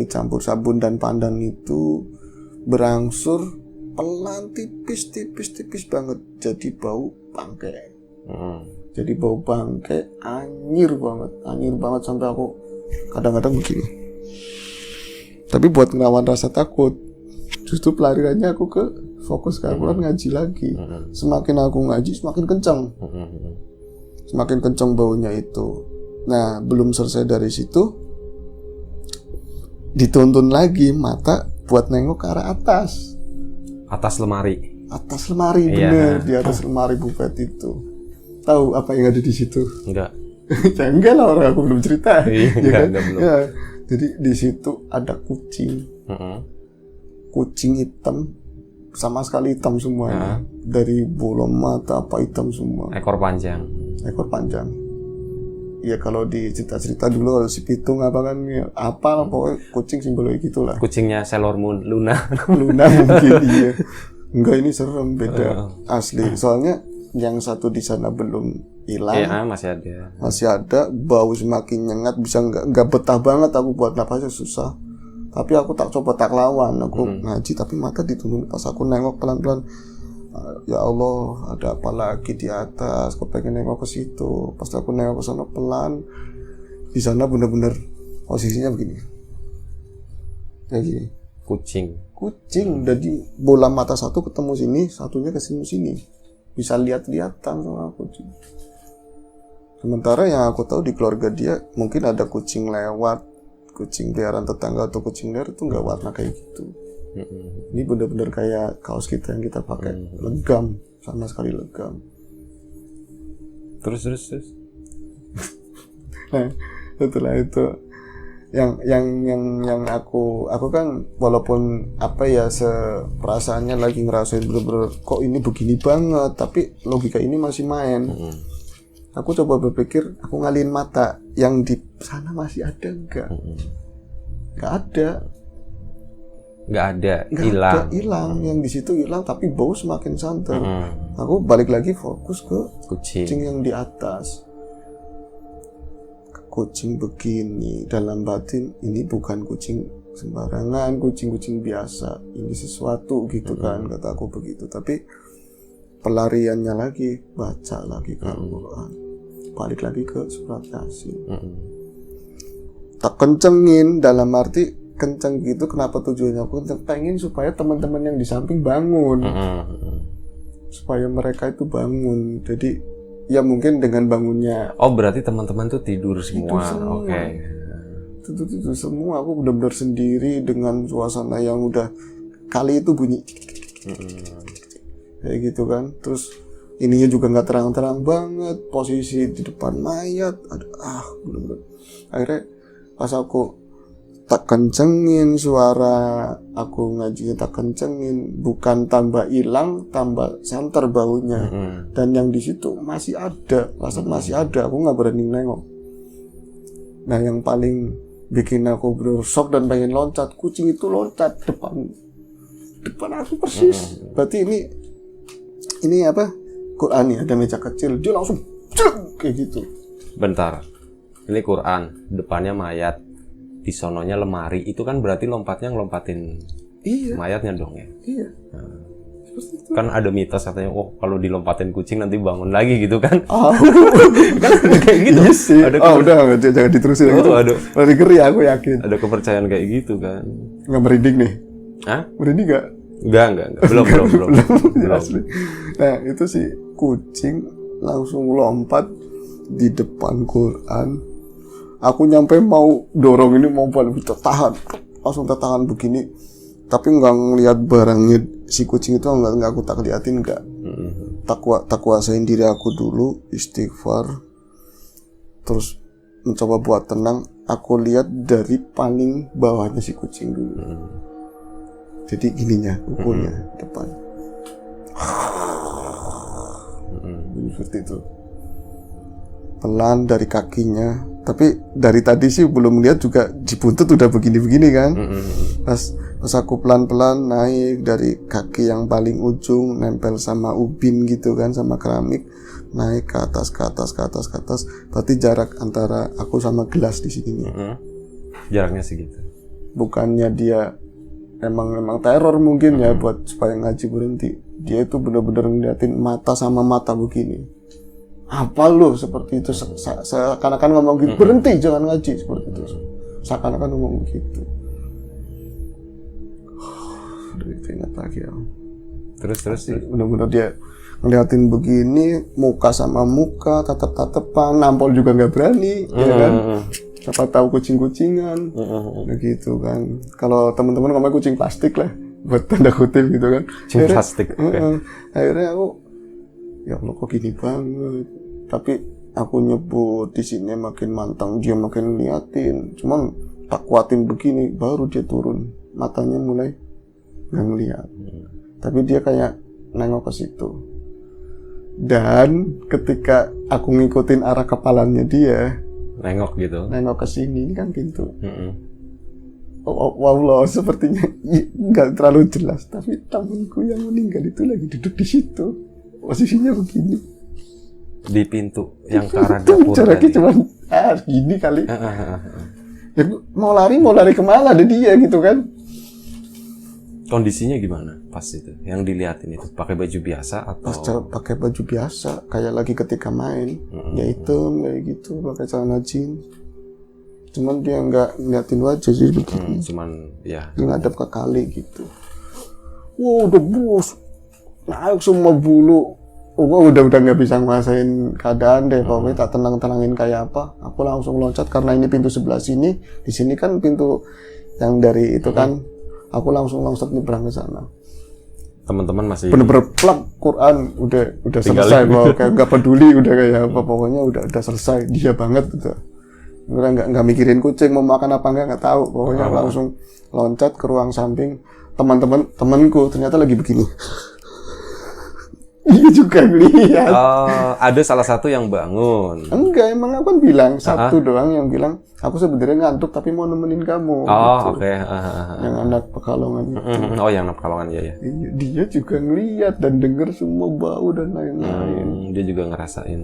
campur sabun dan pandan itu berangsur pelan, tipis banget jadi bau bangkai. Jadi bau bangkai anyir banget sampai aku kadang-kadang begini. Tapi buat ngelawan rasa takut, justru pelariannya aku ke fokus ke Al-Quran, ngaji lagi. Semakin aku ngaji semakin kencang baunya itu. Nah, belum selesai dari situ, dituntun lagi mata buat nengok ke arah atas lemari, bener. Di atas lemari bufet itu. Tahu apa yang ada di situ? Enggak. Ya enggak lah, orang aku belum cerita. Enggak, belum. Ya, jadi di situ ada kucing. Kucing hitam, sama sekali hitam semuanya. Dari bulu mata apa hitam semua. Ekor panjang. Ya kalau di cerita-cerita dulu si pitung apa kan, ya, apa pokoknya kucing simbolnya gitulah. Kucingnya Sailor Moon, Luna mungkin iya. Enggak, ini serem, beda asli. Soalnya yang satu di sana belum hilang. Iya, masih ada. Bau semakin nyengat, bisa nggak betah banget aku, buat napasnya susah. Tapi aku tak lawan, aku ngaji tapi mata dituntun. Pas aku nengok pelan-pelan, ya Allah, ada apa lagi di atas? Aku pengen nengok ke situ. Pas aku nengok ke sana pelan, di sana bener-bener posisinya begini, kayak gini. Kucing. Jadi bola mata satu ketemu sini, satunya ke sini. Bisa lihat-lihatan sama kucing. Sementara yang aku tahu di keluarga dia mungkin ada kucing lewat kucing peliharaan tetangga atau kucing liar itu nggak warna kayak gitu. Ini benar-benar kayak kaos kita yang kita pakai, legam, sama sekali legam. Terus. Nah, setelah itu yang aku kan walaupun apa ya perasaannya lagi ngerasain bener-bener kok ini begini banget, tapi logika ini masih main. Aku coba berpikir, aku ngalihin mata, yang di sana masih ada enggak? Nggak ada, hilang. Yang di situ hilang, tapi bau semakin santer. Aku balik lagi fokus ke kucing yang di atas. Kucing begini, dalam batin ini bukan kucing sembarangan, kucing biasa, ini sesuatu gitu kan, kata aku begitu. Tapi pelariannya lagi, baca lagi Al-Quran, balik lagi ke surat Yasin. Tak kencengin, dalam arti kenceng gitu. Kenapa tujuannya aku pengen supaya teman-teman yang di samping bangun, supaya mereka itu bangun. Jadi ya mungkin dengan bangunnya. Oh, berarti teman-teman tuh tidur semua. Oke. Tidur semua. Aku benar-benar sendiri dengan suasana yang udah kali itu bunyi kayak gitu kan. Terus ininya juga nggak terang-terang banget. Posisi di depan mayat. Bener-bener. Akhirnya pas aku tak kencengin suara, aku ngajinya tak kencengin, bukan tambah hilang, tambah santer baunya. Dan yang di situ masih ada, masih ada. Aku nggak berani nengok. Nah, yang paling bikin aku bersok dan pengen loncat, kucing itu loncat depan aku persis. Berarti ini apa? Quran ya, ada meja kecil, dia langsung kayak gitu. Bentar, ini Quran, depannya mayat. Di sononya lemari, itu kan berarti lompatnya ngelompatin mayatnya dong ya? Iya. Nah, kan ada mitos katanya, kalau dilompatin kucing nanti bangun lagi gitu kan? Kan kayak gitu. Iya sih. Udah, jangan diterusin gitu. Lari geri, aku yakin. Ada kepercayaan kayak gitu kan? Nggak merinding nih? Hah? Merinding nggak? Enggak. Belum. Asli. Nah, itu sih kucing langsung lompat di depan Quran. Aku nyampe mau dorong ini, mau balik, langsung tertahan begini, tapi nggak ngelihat barangnya si kucing itu, nggak aku tak liatin, nggak. Tak kuasain diri aku dulu, istighfar, terus mencoba buat tenang. Aku lihat dari paling bawahnya si kucing dulu. Jadi gininya, ukurnya depan. Seperti itu. Pelan dari kakinya. Tapi dari tadi sih belum lihat juga di buntut udah begini-begini kan. Pas aku pelan-pelan naik dari kaki yang paling ujung, nempel sama ubin gitu kan, sama keramik, naik ke atas. Berarti jarak antara aku sama gelas di sini nih. Jaraknya segitu. Bukannya dia emang teror mungkin ya buat supaya ngaji berhenti. Dia itu benar-benar ngeliatin mata sama mata begini. Apa lo seperti itu, seakan-akan ngomong gitu, berhenti jangan ngaji, seperti itu, seakan-akan ngomong gitu. Itu ingat lagi ya. Terus sih benar-benar dia ngeliatin begini, muka sama muka, tatap-tatapan, nampol juga nggak berani, ya kan? Siapa tahu kucing-kucingan, gitu kan. Kalau teman-teman ngomong kucing plastik lah, buat tanda kutip gitu kan. Kucing plastik. Akhirnya aku, ya Allah kok gini banget. Tapi aku nyebut di sini makin mantang, dia makin liatin. Cuman tak kuatin begini, baru dia turun, matanya mulai nggak ngeliat. Tapi dia kayak nengok ke situ. Dan ketika aku ngikutin arah kepalanya dia, nengok ke sini, ini kan pintu. Allah, sepertinya nggak terlalu jelas. Tapi temanku yang meninggal itu lagi duduk di situ, posisinya begini. Di pintu yang ke arah dapur. Jaraknya cuma gini kali. Ya, mau lari kemana ada dia gitu kan. Kondisinya gimana pas itu? Yang dilihatin itu pakai baju biasa atau? Pakai baju biasa, kayak lagi ketika main. Ya hitam kayak gitu, pakai celana jeans. Cuman dia nggak ngeliatin wajah sih begini. Cuman ya. Ngadep ke kali gitu. Wow, udah bos. Naik semua bulu. udah nggak bisa ngerasain keadaan deh. Pokoknya tak tenangin kayak apa. Aku langsung loncat karena ini pintu sebelah sini. Di sini kan pintu yang dari itu kan. Aku langsung loncat nyebrang ke sana. Teman-teman masih Bener-bener plak Quran udah selesai. Bahwa kayak nggak peduli udah kayak apa. Pokoknya udah selesai. Dia banget gitu. Nggak mikirin kucing mau makan apa nggak tahu. Pokoknya langsung loncat ke ruang samping. Temanku ternyata lagi begini. Dia juga ngeliat. Ada salah satu yang bangun. Enggak, emang aku kan bilang satu doang yang bilang aku sebenarnya ngantuk tapi mau nemenin kamu. Oh, gitu. oke. Yang anak Pekalongan itu. Oh, yang anak Pekalongan ya. Dia juga ngeliat dan denger semua bau dan lain-lain. Dia juga ngerasain.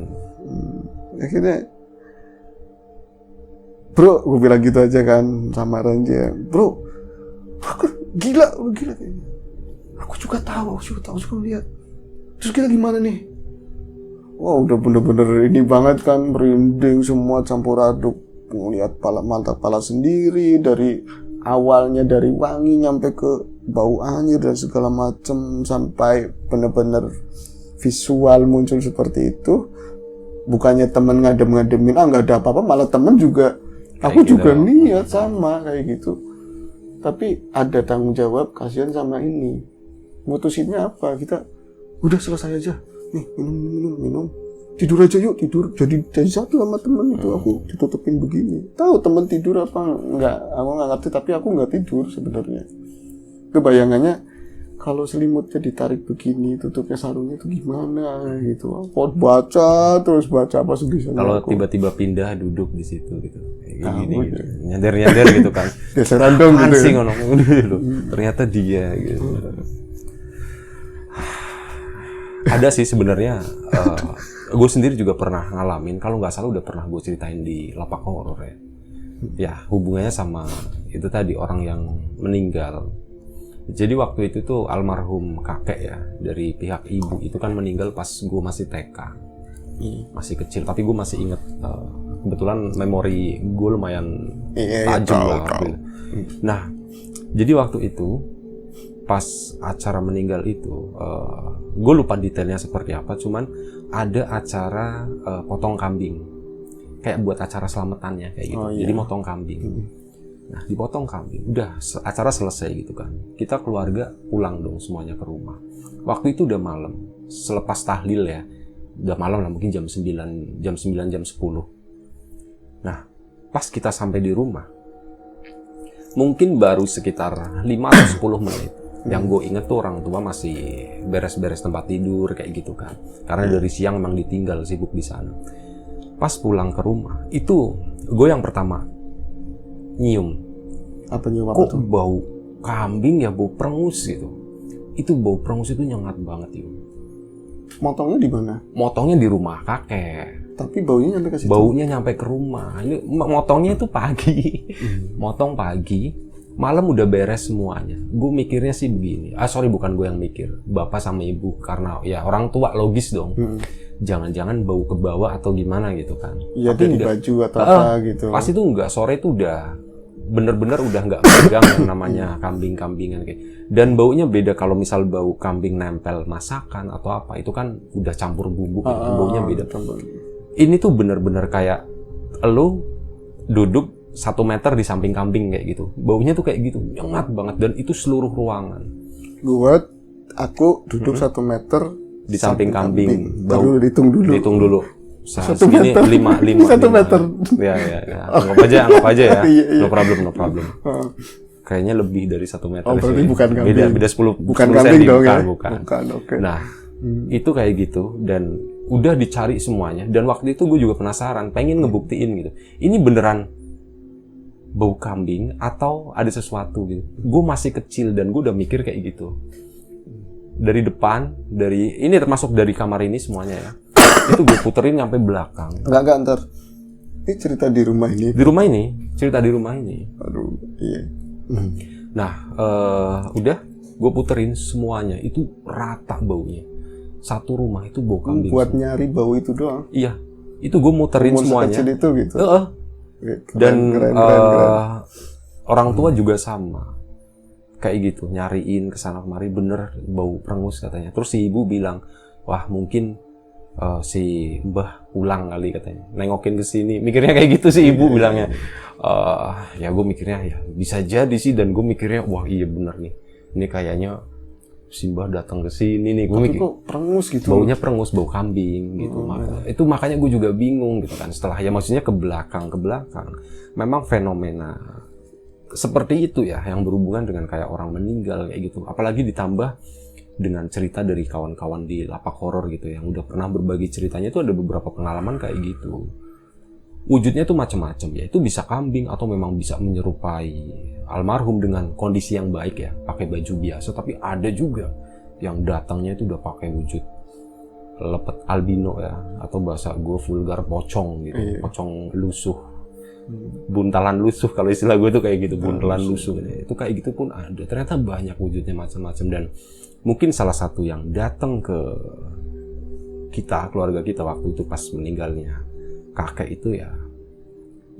Akhirnya, bro, gue bilang gitu aja kan sama Randy. Bro, gila kayaknya. Aku juga tahu, aku juga lihat. Terus kita gimana nih? Wah, udah bener-bener ini banget kan, merinding semua campur aduk. Ngeliat mata kepala sendiri, dari awalnya dari wangi nyampe ke bau anyir dan segala macem, sampai bener-bener visual muncul seperti itu. Bukannya temen ngadem-ngademin, nggak ada apa-apa, malah temen juga, aku juga niat sama kayak gitu. Tapi ada tanggung jawab, kasihan sama ini. Mutusinnya apa? Kita udah selesai aja, nih minum, tidur aja yuk, tidur. Jadi satu sama temen itu aku ditutupin begini. Tahu temen tidur apa enggak? Aku nggak ngerti, tapi aku nggak tidur sebenarnya. Kebayangannya kalau selimutnya ditarik begini, tutupnya sarungnya itu gimana gitu. Aku baca apa sebisa. Kalau tiba-tiba pindah duduk di situ gitu, kayak gini gitu. Nyender gitu kan. Geseran dong gitu. Sih ngomong dulu. Ternyata dia gitu. Ada sih sebenarnya, gue sendiri juga pernah ngalamin, kalau nggak salah udah pernah gue ceritain di Lapak Horor ya. Ya, hubungannya sama itu tadi, orang yang meninggal. Jadi waktu itu tuh almarhum kakek ya, dari pihak ibu itu kan meninggal pas gue masih TK. Masih kecil, tapi gue masih inget, kebetulan memori gue lumayan tajam lah. Nah, jadi waktu itu, pas acara meninggal itu, gue lupa detailnya seperti apa, cuman ada acara potong kambing, kayak buat acara selamatannya kayak gitu. Jadi motong kambing. Nah, dipotong kambing, udah acara selesai gitu kan. Kita keluarga pulang dong semuanya ke rumah. Waktu itu udah malam, selepas tahlil ya, udah malam lah, mungkin jam 9, jam 10. Nah, pas kita sampai di rumah, mungkin baru sekitar 5 atau 10 menit. Yang gue inget tuh orang tua masih beres-beres tempat tidur kayak gitu kan. Karena dari siang memang ditinggal sibuk di sana. Pas pulang ke rumah, itu gue yang pertama nyium. Apa nyium apa kok tuh? Bau kambing ya, bau perengus gitu. Itu bau perengus itu nyengat banget yuk. Motongnya di mana? Motongnya di rumah kakek. Tapi baunya nyampe ke situ. Baunya nyampe ke rumah. Ini motongnya itu pagi. Motong pagi. Malam udah beres semuanya. Gue mikirnya sih begini. Bukan gue yang mikir. Bapak sama ibu, karena ya orang tua logis dong. Jangan-jangan bau ke bawah atau gimana gitu kan. Iya, di baju atau apa gitu. Pas itu enggak, sore itu udah bener-bener udah nggak pegang yang namanya kambing-kambingan kayak. Dan baunya beda kalau misal bau kambing nempel masakan atau apa, itu kan udah campur bumbu, baunya beda. Ini tuh bener-bener kayak lo duduk 1 meter di samping kambing kayak gitu. Baunya tuh kayak gitu, nyengat banget, dan itu seluruh ruangan. Aku duduk 1 meter di samping kambing. Baru dihitung dulu. 1 meter. 5 1 meter. Ya. Anggap aja ya. No problem. Kayaknya lebih dari 1 meter. Berarti bukan kambing. Beda 10 bukan kambing dong ya? Bukan. Okay. Nah, itu kayak gitu, dan udah dicari semuanya. Dan waktu itu gue juga penasaran, pengen ngebuktiin gitu. Ini beneran bau kambing atau ada sesuatu gitu. Gue masih kecil dan gue udah mikir kayak gitu. Dari depan, ini termasuk dari kamar ini semuanya ya. Itu gue puterin sampai belakang. Enggak ntar. Ini cerita di rumah ini. Cerita di rumah ini. Aduh, iya. Nah, udah gue puterin semuanya, itu rata baunya. Satu rumah itu bau kambing. Buat nyari bau itu doang. Iya. Itu gue muterin semuanya. Sekecil itu gitu. Dan orang tua juga sama, kayak gitu, nyariin kesana kemari, bener bau perengus katanya. Terus si ibu bilang, wah mungkin si Mbah pulang kali katanya, nengokin ke sini, mikirnya kayak gitu sih ibu bilangnya. Ya gue mikirnya ya bisa jadi sih, dan gue mikirnya wah iya bener nih, ini kayaknya si Mbah datang ke sini nih. Gue Tapi mikir kok perengus gitu? baunya perengus, bau kambing gitu. Itu makanya gue juga bingung gitu kan. Setelah ya maksudnya ke belakang, memang fenomena seperti itu ya yang berhubungan dengan kayak orang meninggal kayak gitu. Apalagi ditambah dengan cerita dari kawan-kawan di lapak horor gitu yang udah pernah berbagi ceritanya, itu ada beberapa pengalaman kayak gitu. Wujudnya tuh macam-macam ya. Itu bisa kambing atau memang bisa menyerupai almarhum dengan kondisi yang baik ya, pakai baju biasa. Tapi ada juga yang datangnya itu udah pakai wujud lepet albino ya, atau bahasa gue vulgar pocong gitu, pocong lusuh, buntalan lusuh kalau istilah gue tuh kayak gitu, buntalan lusuh. Itu kayak gitu pun ada. Ternyata banyak wujudnya macam-macam, dan mungkin salah satu yang datang ke kita, keluarga kita waktu itu pas meninggalnya kakek itu ya,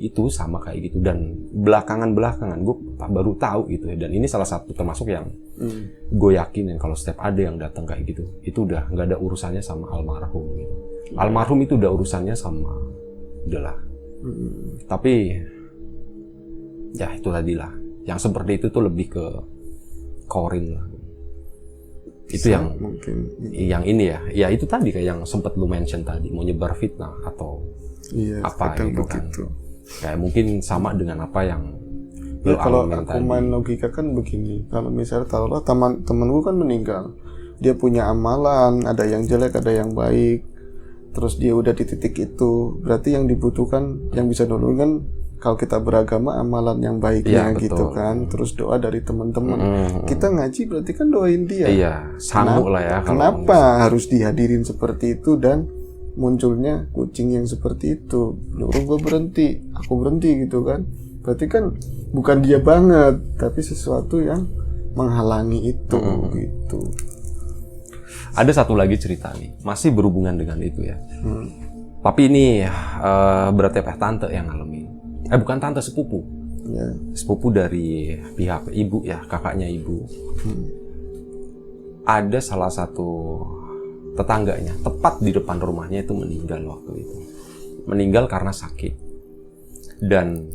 itu sama kayak gitu. Dan belakangan gue baru tahu gitu ya. Dan ini salah satu termasuk yang gue yakin yang kalau setiap ada yang datang kayak gitu, itu udah nggak ada urusannya sama almarhum gitu. Almarhum itu udah urusannya sama udahlah. Tapi ya itu tadi lah, yang seperti itu tuh lebih ke korin lah. Itu yang mungkin yang ini ya itu tadi kayak yang sempat lu mention tadi, mau nyebar fitnah atau apa gitu kan. Kayak mungkin sama dengan apa yang ya, kalau aku main logika kan begini, kalau misalnya taruhlah temanku kan meninggal, dia punya amalan, ada yang jelek ada yang baik, terus dia udah di titik itu, berarti yang dibutuhkan yang bisa nolongin kan, kalau kita beragama amalan yang baiknya ya, gitu kan, terus doa dari teman-teman. Kita ngaji berarti kan doain dia. Iya, sanggup lah ya. Kenapa harus dihadirin seperti itu dan munculnya kucing yang seperti itu? Nyuruh gue berhenti, aku berhenti gitu kan. Berarti kan bukan dia banget, tapi sesuatu yang menghalangi itu gitu. Ada satu lagi cerita nih, masih berhubungan dengan itu ya. Tapi ini berarti tante yang ngalamin. Bukan tante, sepupu. Sepupu dari pihak ibu ya, kakaknya ibu. Ada salah satu tetangganya, tepat di depan rumahnya itu meninggal waktu itu. Meninggal karena sakit. Dan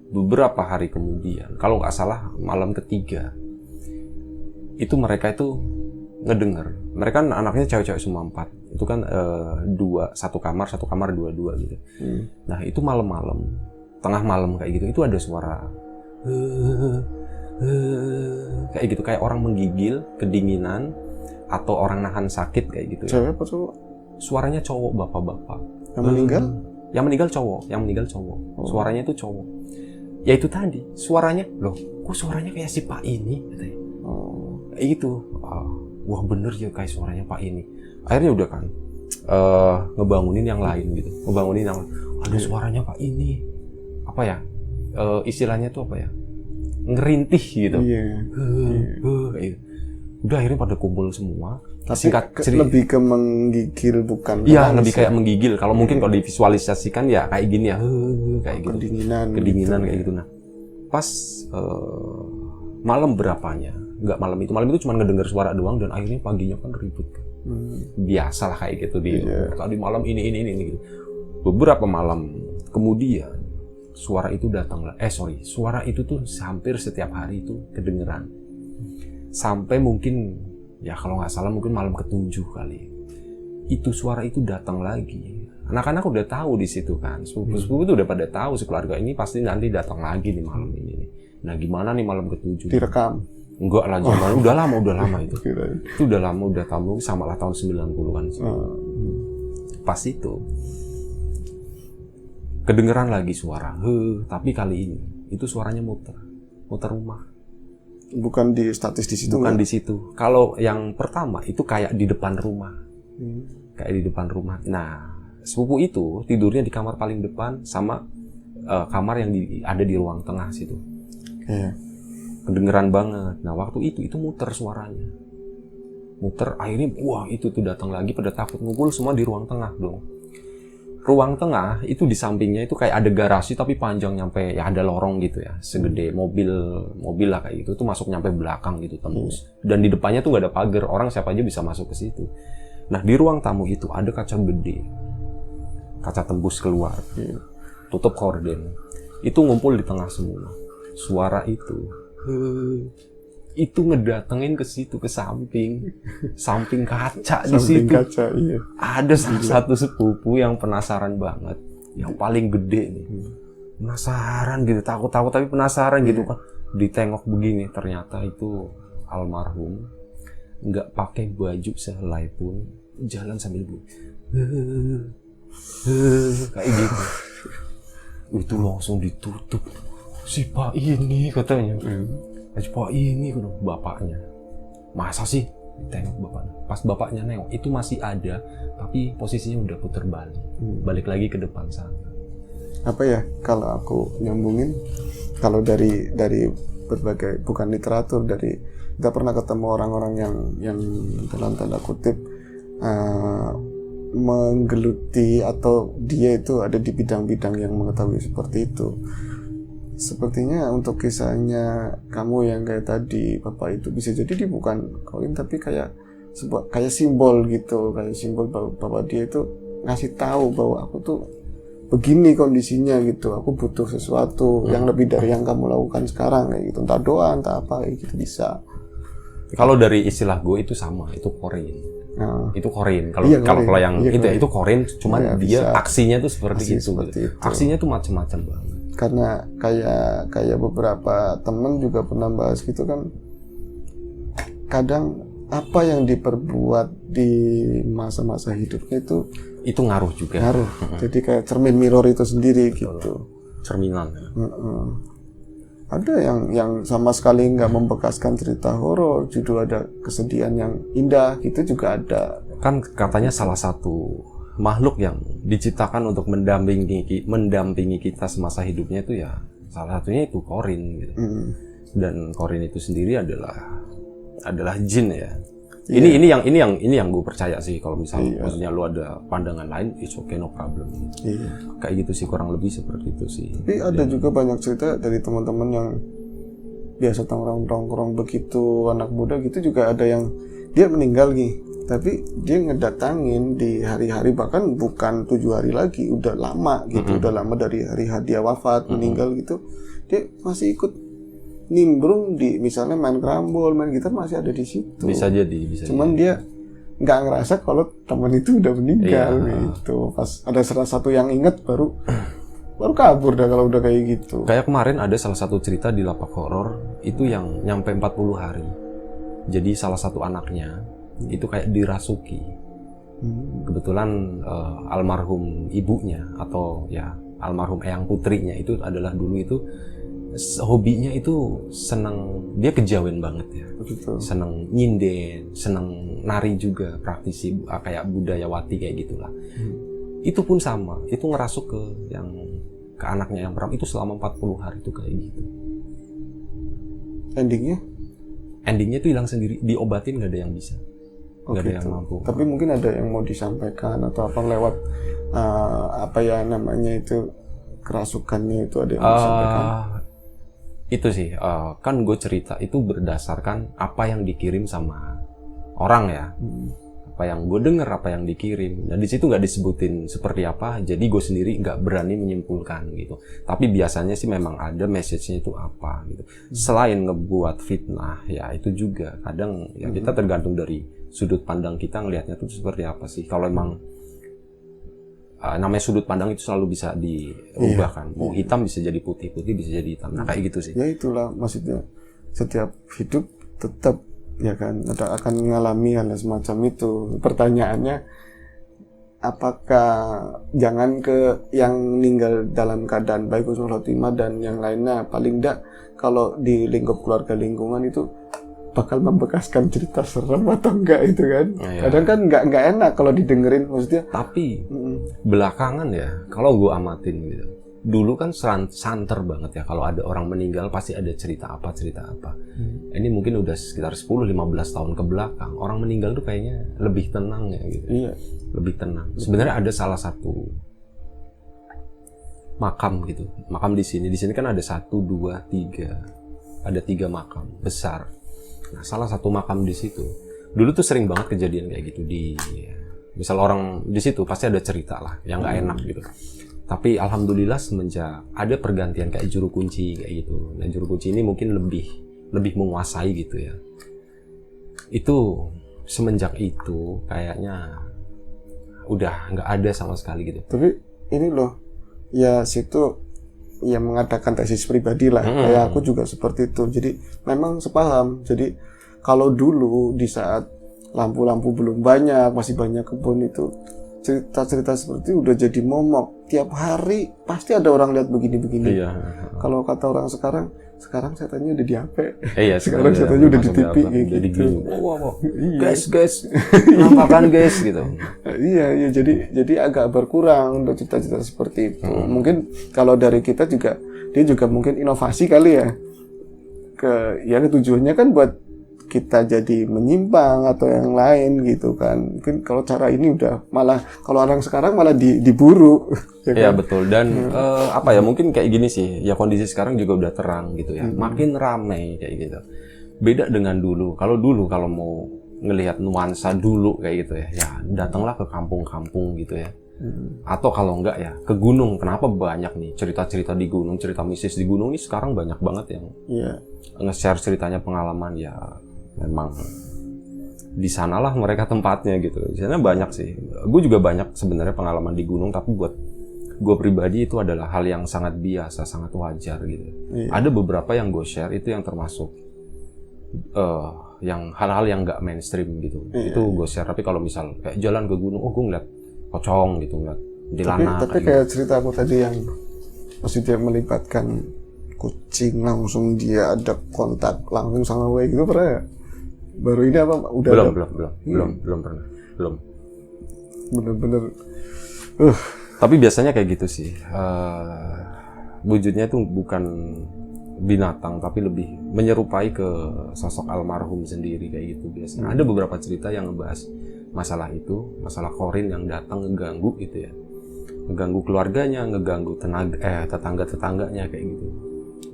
beberapa hari kemudian, kalau nggak salah malam ketiga, itu mereka itu ngedenger. Mereka kan anaknya cewek-cewek semua 4. Itu kan satu kamar dua gitu. Nah itu malam-malam, tengah malam kayak gitu, itu ada suara kayak gitu, kayak orang menggigil, kedinginan, atau orang nahan sakit kayak gitu. Cewek apa cowok? Suaranya cowok, bapak-bapak. Yang meninggal? Yang meninggal cowok. Suaranya itu cowok. Ya itu tadi, suaranya, loh, kok suaranya kayak si Pak ini? Katanya. Kayak gitu. Wah bener ya kayak suaranya Pak ini. Akhirnya udah kan, ngebangunin yang lain gitu. Ada suaranya Pak ini. Apa ya, istilahnya tuh apa ya, ngerintih gitu. Kayak gitu. Udah akhirnya pada kumpul semua. Tapi lebih ke menggigil bukan? Iya, lebih kayak menggigil. Kalau mungkin kalau divisualisasikan ya kayak gini ya, kayak gitu. Kedinginan kayak gitu. Nah, pas malam berapanya? Enggak malam itu cuma ngedenger suara doang, dan akhirnya paginya kan ribut kan. Biasalah kayak gitu tadi malam ini gitu. Beberapa malam kemudian suara itu datang. Suara itu tuh hampir setiap hari itu kedengeran. Sampai mungkin ya kalau nggak salah mungkin malam ke-7 kali. Itu suara itu datang lagi. Anak-anak udah tahu di situ kan. Sepupu itu udah pada tahu si keluarga ini pasti nanti datang lagi nih malam ini nih. Nah, gimana nih malam ke-7? Direkam. Enggak lah, zaman udah lama itu. Itu udah lama, udah tamu sama lah tahun 90-an sih. Pas itu kedengeran lagi suara, tapi kali ini itu suaranya muter rumah. Bukan di statis di situ. Bukan di situ. Kalau yang pertama itu kayak di depan rumah. Kayak di depan rumah. Nah, sepupu itu tidurnya di kamar paling depan sama kamar yang ada di ruang tengah situ. Kedengeran banget. Nah, waktu itu muter suaranya. Muter, akhirnya wah itu tuh datang lagi, pada takut, ngumpul semua di ruang tengah dong. Ruang tengah itu di sampingnya itu kayak ada garasi tapi panjang nyampe ya ada lorong gitu ya, segede mobil lah kayak gitu, tuh masuk nyampe belakang gitu tembus. Dan di depannya tuh gak ada pagar, orang siapa aja bisa masuk ke situ. Nah di ruang tamu itu ada kaca gede, kaca tembus keluar, tutup korden, itu ngumpul di tengah semua. Suara itu ngedatengin ke situ, ke samping kaca di Samping situ. kaca, iya. Ada salah satu sepupu yang penasaran banget, yang paling gede nih. Penasaran gitu, takut-takut tapi penasaran gitu kan. Ditengok begini, ternyata itu almarhum nggak pakai baju sehelai pun, jalan sambil kayak gitu. Itu langsung ditutup. Si Pak ini katanya. Si Pak ini bapaknya. Masa sih? Tengok bapaknya. Pas bapaknya nengok, itu masih ada, tapi posisinya udah puter balik. Balik lagi ke depan sana. Apa ya, kalau aku nyambungin, kalau dari berbagai, bukan literatur, dari kita pernah ketemu orang-orang yang dalam tanda kutip menggeluti atau dia itu ada di bidang-bidang yang mengetahui seperti itu. Sepertinya untuk kisahnya kamu yang kayak tadi bapak itu bisa jadi dia bukan koin tapi kayak simbol gitu, kayak simbol bahwa dia itu ngasih tahu bahwa aku tuh begini kondisinya gitu, aku butuh sesuatu yang lebih dari yang kamu lakukan sekarang kayak gitu, entah doa entah apa kayak gitu bisa. Kalau dari istilah gue itu sama, itu korin. Itu korin. Kalau iya, kalau yang iya, itu korin, cuman iya, dia bisa. aksinya tuh seperti itu. Itu. Aksinya tuh macam-macam banget. Karena kayak beberapa temen juga pernah bahas gitu kan, kadang apa yang diperbuat di masa-masa hidupnya itu ngaruh juga. Ngaruh. Jadi kayak cermin mirror itu sendiri gitu. Cerminan. Ya. Ada yang sama sekali nggak membekaskan cerita horor, judul ada kesedihan yang indah gitu juga ada. Kan katanya salah satu makhluk yang diciptakan untuk mendampingi kita semasa hidupnya itu ya salah satunya itu korin gitu. Dan korin itu sendiri adalah jin ya. Ini yang gue percaya sih, kalau misalnya maksudnya lu ada pandangan lain, it's okay, no problem. Kayak gitu sih, kurang lebih seperti itu sih. Tapi ada juga banyak cerita dari teman-teman yang biasa tongkrong begitu, anak muda gitu juga ada yang dia meninggal nih, tapi dia ngedatangin di hari-hari bahkan bukan 7 hari lagi, udah lama gitu, udah lama dari hari dia wafat, meninggal gitu, dia masih ikut nimbrung di misalnya main kerambol, main gitar masih ada di situ. Bisa jadi. Cuman dia nggak ngerasa kalau teman itu udah meninggal gitu. Pas ada salah satu yang inget baru kabur dah kalau udah kayak gitu. Kayak kemarin ada salah satu cerita di lapak horor itu yang nyampe 40 hari. Jadi salah satu anaknya itu kayak dirasuki. Kebetulan almarhum ibunya atau ya almarhum eyang putrinya itu adalah dulu itu hobinya itu senang, dia kejawen banget ya. Betul. Senang nyinden, senang nari juga, praktisi kayak budayawati kayak gitulah. Itu pun sama, itu ngerasuk ke anaknya yang pertama itu selama 40 hari itu kayak gitu. Endingnya itu hilang sendiri, diobatin nggak ada yang bisa. Nggak ada yang mampu. Tapi mungkin ada yang mau disampaikan atau apa lewat kerasukannya itu ada yang disampaikan. Itu sih, kan gue cerita itu berdasarkan apa yang dikirim sama orang ya. Apa yang gue dengar, apa yang dikirim. Dan di situ nggak disebutin seperti apa, jadi gue sendiri nggak berani menyimpulkan gitu. Tapi biasanya sih memang ada message-nya itu apa gitu. Selain ngebuat fitnah, ya itu juga kadang ya kita tergantung dari sudut pandang kita ngelihatnya itu seperti apa sih. Kalau emang namanya sudut pandang itu selalu bisa diubah kan. Mau hitam bisa jadi putih, putih bisa jadi hitam. Nah kayak gitu sih. Ya itulah maksudnya, setiap hidup tetap ya kan akan mengalami hal semacam itu. Pertanyaannya, apakah jangan ke yang meninggal dalam keadaan baik husnul khotimah dan yang lainnya, paling enggak kalau di lingkup keluarga lingkungan itu bakal membekaskan cerita serem atau enggak itu kan. Kadang kan enggak enak kalau didengerin maksudnya. Tapi belakangan ya kalau gue amatin gitu, dulu kan santer banget ya kalau ada orang meninggal pasti ada cerita apa. Ini mungkin udah sekitar 10-15 tahun ke belakang, orang meninggal tuh kayaknya lebih tenang ya gitu. Iya. Lebih tenang. Sebenarnya ada salah satu makam gitu. Makam di sini kan ada 1, 2, 3. Ada 3 makam besar. Nah, salah satu makam di situ Dulu tuh sering banget kejadian kayak gitu misal orang di situ pasti ada cerita lah yang nggak enak gitu. Tapi alhamdulillah semenjak ada pergantian kayak juru kunci kayak gitu. Nah juru kunci ini mungkin lebih menguasai gitu ya. Itu semenjak itu kayaknya udah nggak ada sama sekali gitu. Tapi ini loh, ya situ ya mengadakan tesis pribadi lah. Kayak aku juga seperti itu. Jadi memang sepaham. Jadi kalau dulu di saat lampu-lampu belum banyak, masih banyak kebun itu, cerita-cerita seperti itu udah jadi momok. Tiap hari pasti ada orang lihat begini-begini. Iya. Kalau kata orang sekarang setannya udah di HP. Iya, sekarang setannya udah di TV kayak jadi gitu. Wow. Guys, nampakan guys gitu. Iya, jadi agak berkurang untuk cerita-cerita seperti itu. Mungkin kalau dari kita juga, dia juga mungkin inovasi kali ya. Tujuannya kan buat kita jadi menyimpang atau yang lain gitu kan. Mungkin kalau cara ini udah malah, kalau orang sekarang malah diburu. Iya betul, dan mungkin kayak gini sih, ya kondisi sekarang juga udah terang gitu ya, makin ramai kayak gitu. Beda dengan dulu. Kalau mau ngelihat nuansa dulu kayak gitu ya datanglah ke kampung-kampung gitu ya. Atau kalau enggak ya ke gunung. Kenapa banyak nih cerita-cerita di gunung, cerita mistis di gunung nih sekarang banyak banget yang nge-share ceritanya, pengalaman ya. Memang di sanalah mereka tempatnya gitu. Di sana banyak sih. Gue juga banyak sebenarnya pengalaman di gunung, tapi buat gue pribadi itu adalah hal yang sangat biasa, sangat wajar gitu. Ada beberapa yang gue share itu yang termasuk yang hal-hal yang nggak mainstream gitu. Itu gue share. Tapi kalau misal kayak jalan ke gunung, gue ngeliat pocong gitu, ngeliat kuntilanak. Tapi kayak cerita aku tadi yang maksudnya melibatkan kucing, langsung dia ada kontak langsung sama gue gitu, pernah ya? Baru ini apa udah belum pernah. Bener-bener tapi biasanya kayak gitu sih. Wujudnya itu bukan binatang tapi lebih menyerupai ke sosok almarhum sendiri kayak gitu biasanya. Ada beberapa cerita yang ngebahas masalah itu, masalah Qorin yang datang ngeganggu gitu ya. Ngeganggu keluarganya, ngeganggu tetangga-tetangganya kayak gitu.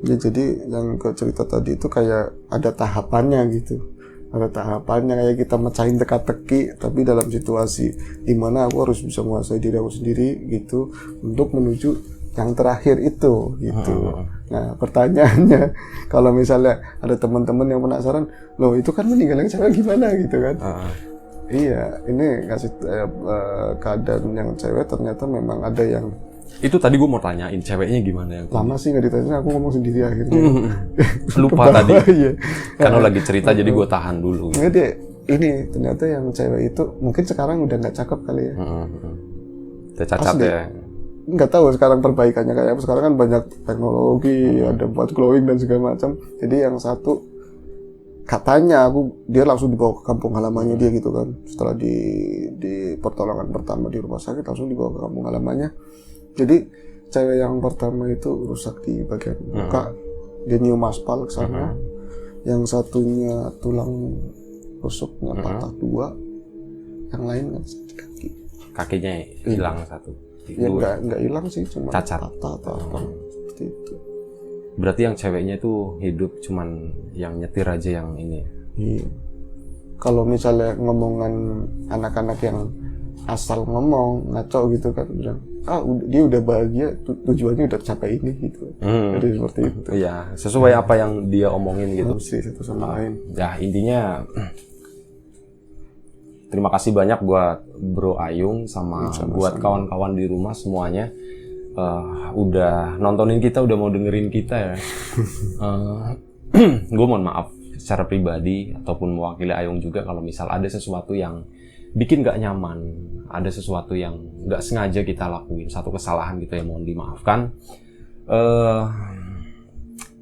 Ya jadi yang ke cerita tadi itu kayak ada tahapannya gitu. Ada tahapannya kayak kita mecahin teka-teki, tapi dalam situasi dimana aku harus bisa menguasai diri aku sendiri gitu untuk menuju yang terakhir itu gitu. Nah pertanyaannya, kalau misalnya ada teman-teman yang penasaran, loh itu kan meninggalnya cewek gimana gitu kan? Iya, ini ngasih keadaan yang cewek ternyata memang ada yang. Itu tadi gue mau tanyain ceweknya gimana yang lama sih nggak ditanya, aku ngomong sendiri akhirnya. Lupa tadi. Iya. Karena lagi cerita jadi gue tahan dulu. Nggak deh, ini ternyata yang cewek itu mungkin sekarang udah nggak cakep kali ya. Udah cacat ya. Nggak tahu sekarang perbaikannya kayak apa. Sekarang kan banyak teknologi, ada buat glowing dan segala macam. Jadi yang satu katanya dia langsung dibawa ke kampung halamannya dia gitu kan. Setelah di pertolongan pertama di rumah sakit langsung dibawa ke kampung halamannya. Jadi cewek yang pertama itu rusak di bagian muka, dia nyium aspal ke sana. Yang satunya tulang rusuknya patah 2, yang lain kan di kaki. Kakinya hilang satu. Ya nggak hilang sih, cuma cacat. Patah seperti itu. Berarti yang ceweknya itu hidup cuman yang nyetir aja yang ini. Iya. Kalau misalnya ngomongan anak-anak yang asal ngomong ngaco gitu kan, bilang dia udah bahagia, tujuannya udah tercapai ini gitu. Jadi seperti itu. Iya, sesuai apa yang dia omongin gitu. Sih satu sama lain. Ya intinya terima kasih banyak buat Bro Ayung sama buat kawan-kawan di rumah semuanya. Udah nontonin kita, udah mau dengerin kita ya. Gue mohon maaf secara pribadi ataupun mewakili Ayung juga kalau misal ada sesuatu yang bikin gak nyaman, ada sesuatu yang gak sengaja kita lakuin, satu kesalahan gitu ya, mohon dimaafkan.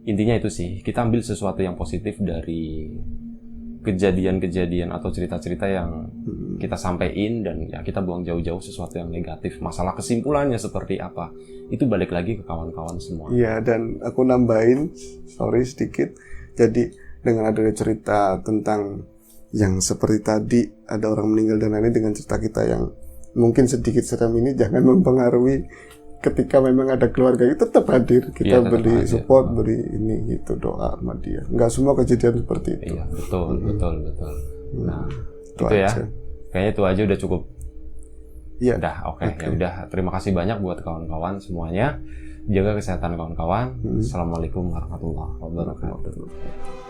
Intinya itu sih, kita ambil sesuatu yang positif dari kejadian-kejadian atau cerita-cerita yang kita sampein, dan ya kita buang jauh-jauh sesuatu yang negatif. Masalah kesimpulannya seperti apa, itu balik lagi ke kawan-kawan semua. Iya, dan aku nambahin, sorry sedikit, jadi dengan adanya cerita tentang yang seperti tadi ada orang meninggal dan lain-lain, dengan cerita kita yang mungkin sedikit seram ini jangan mempengaruhi ketika memang ada keluarga itu tetap hadir, kita beri support, beri ini gitu, doa sama dia. Nggak semua kejadian seperti itu. Iya, betul. Nah, itu ya. aja. Kayaknya itu aja udah cukup. Iya. Udah, oke. Ya udah, terima kasih banyak buat kawan-kawan semuanya. Jaga kesehatan kawan-kawan. Assalamualaikum warahmatullahi wabarakatuh.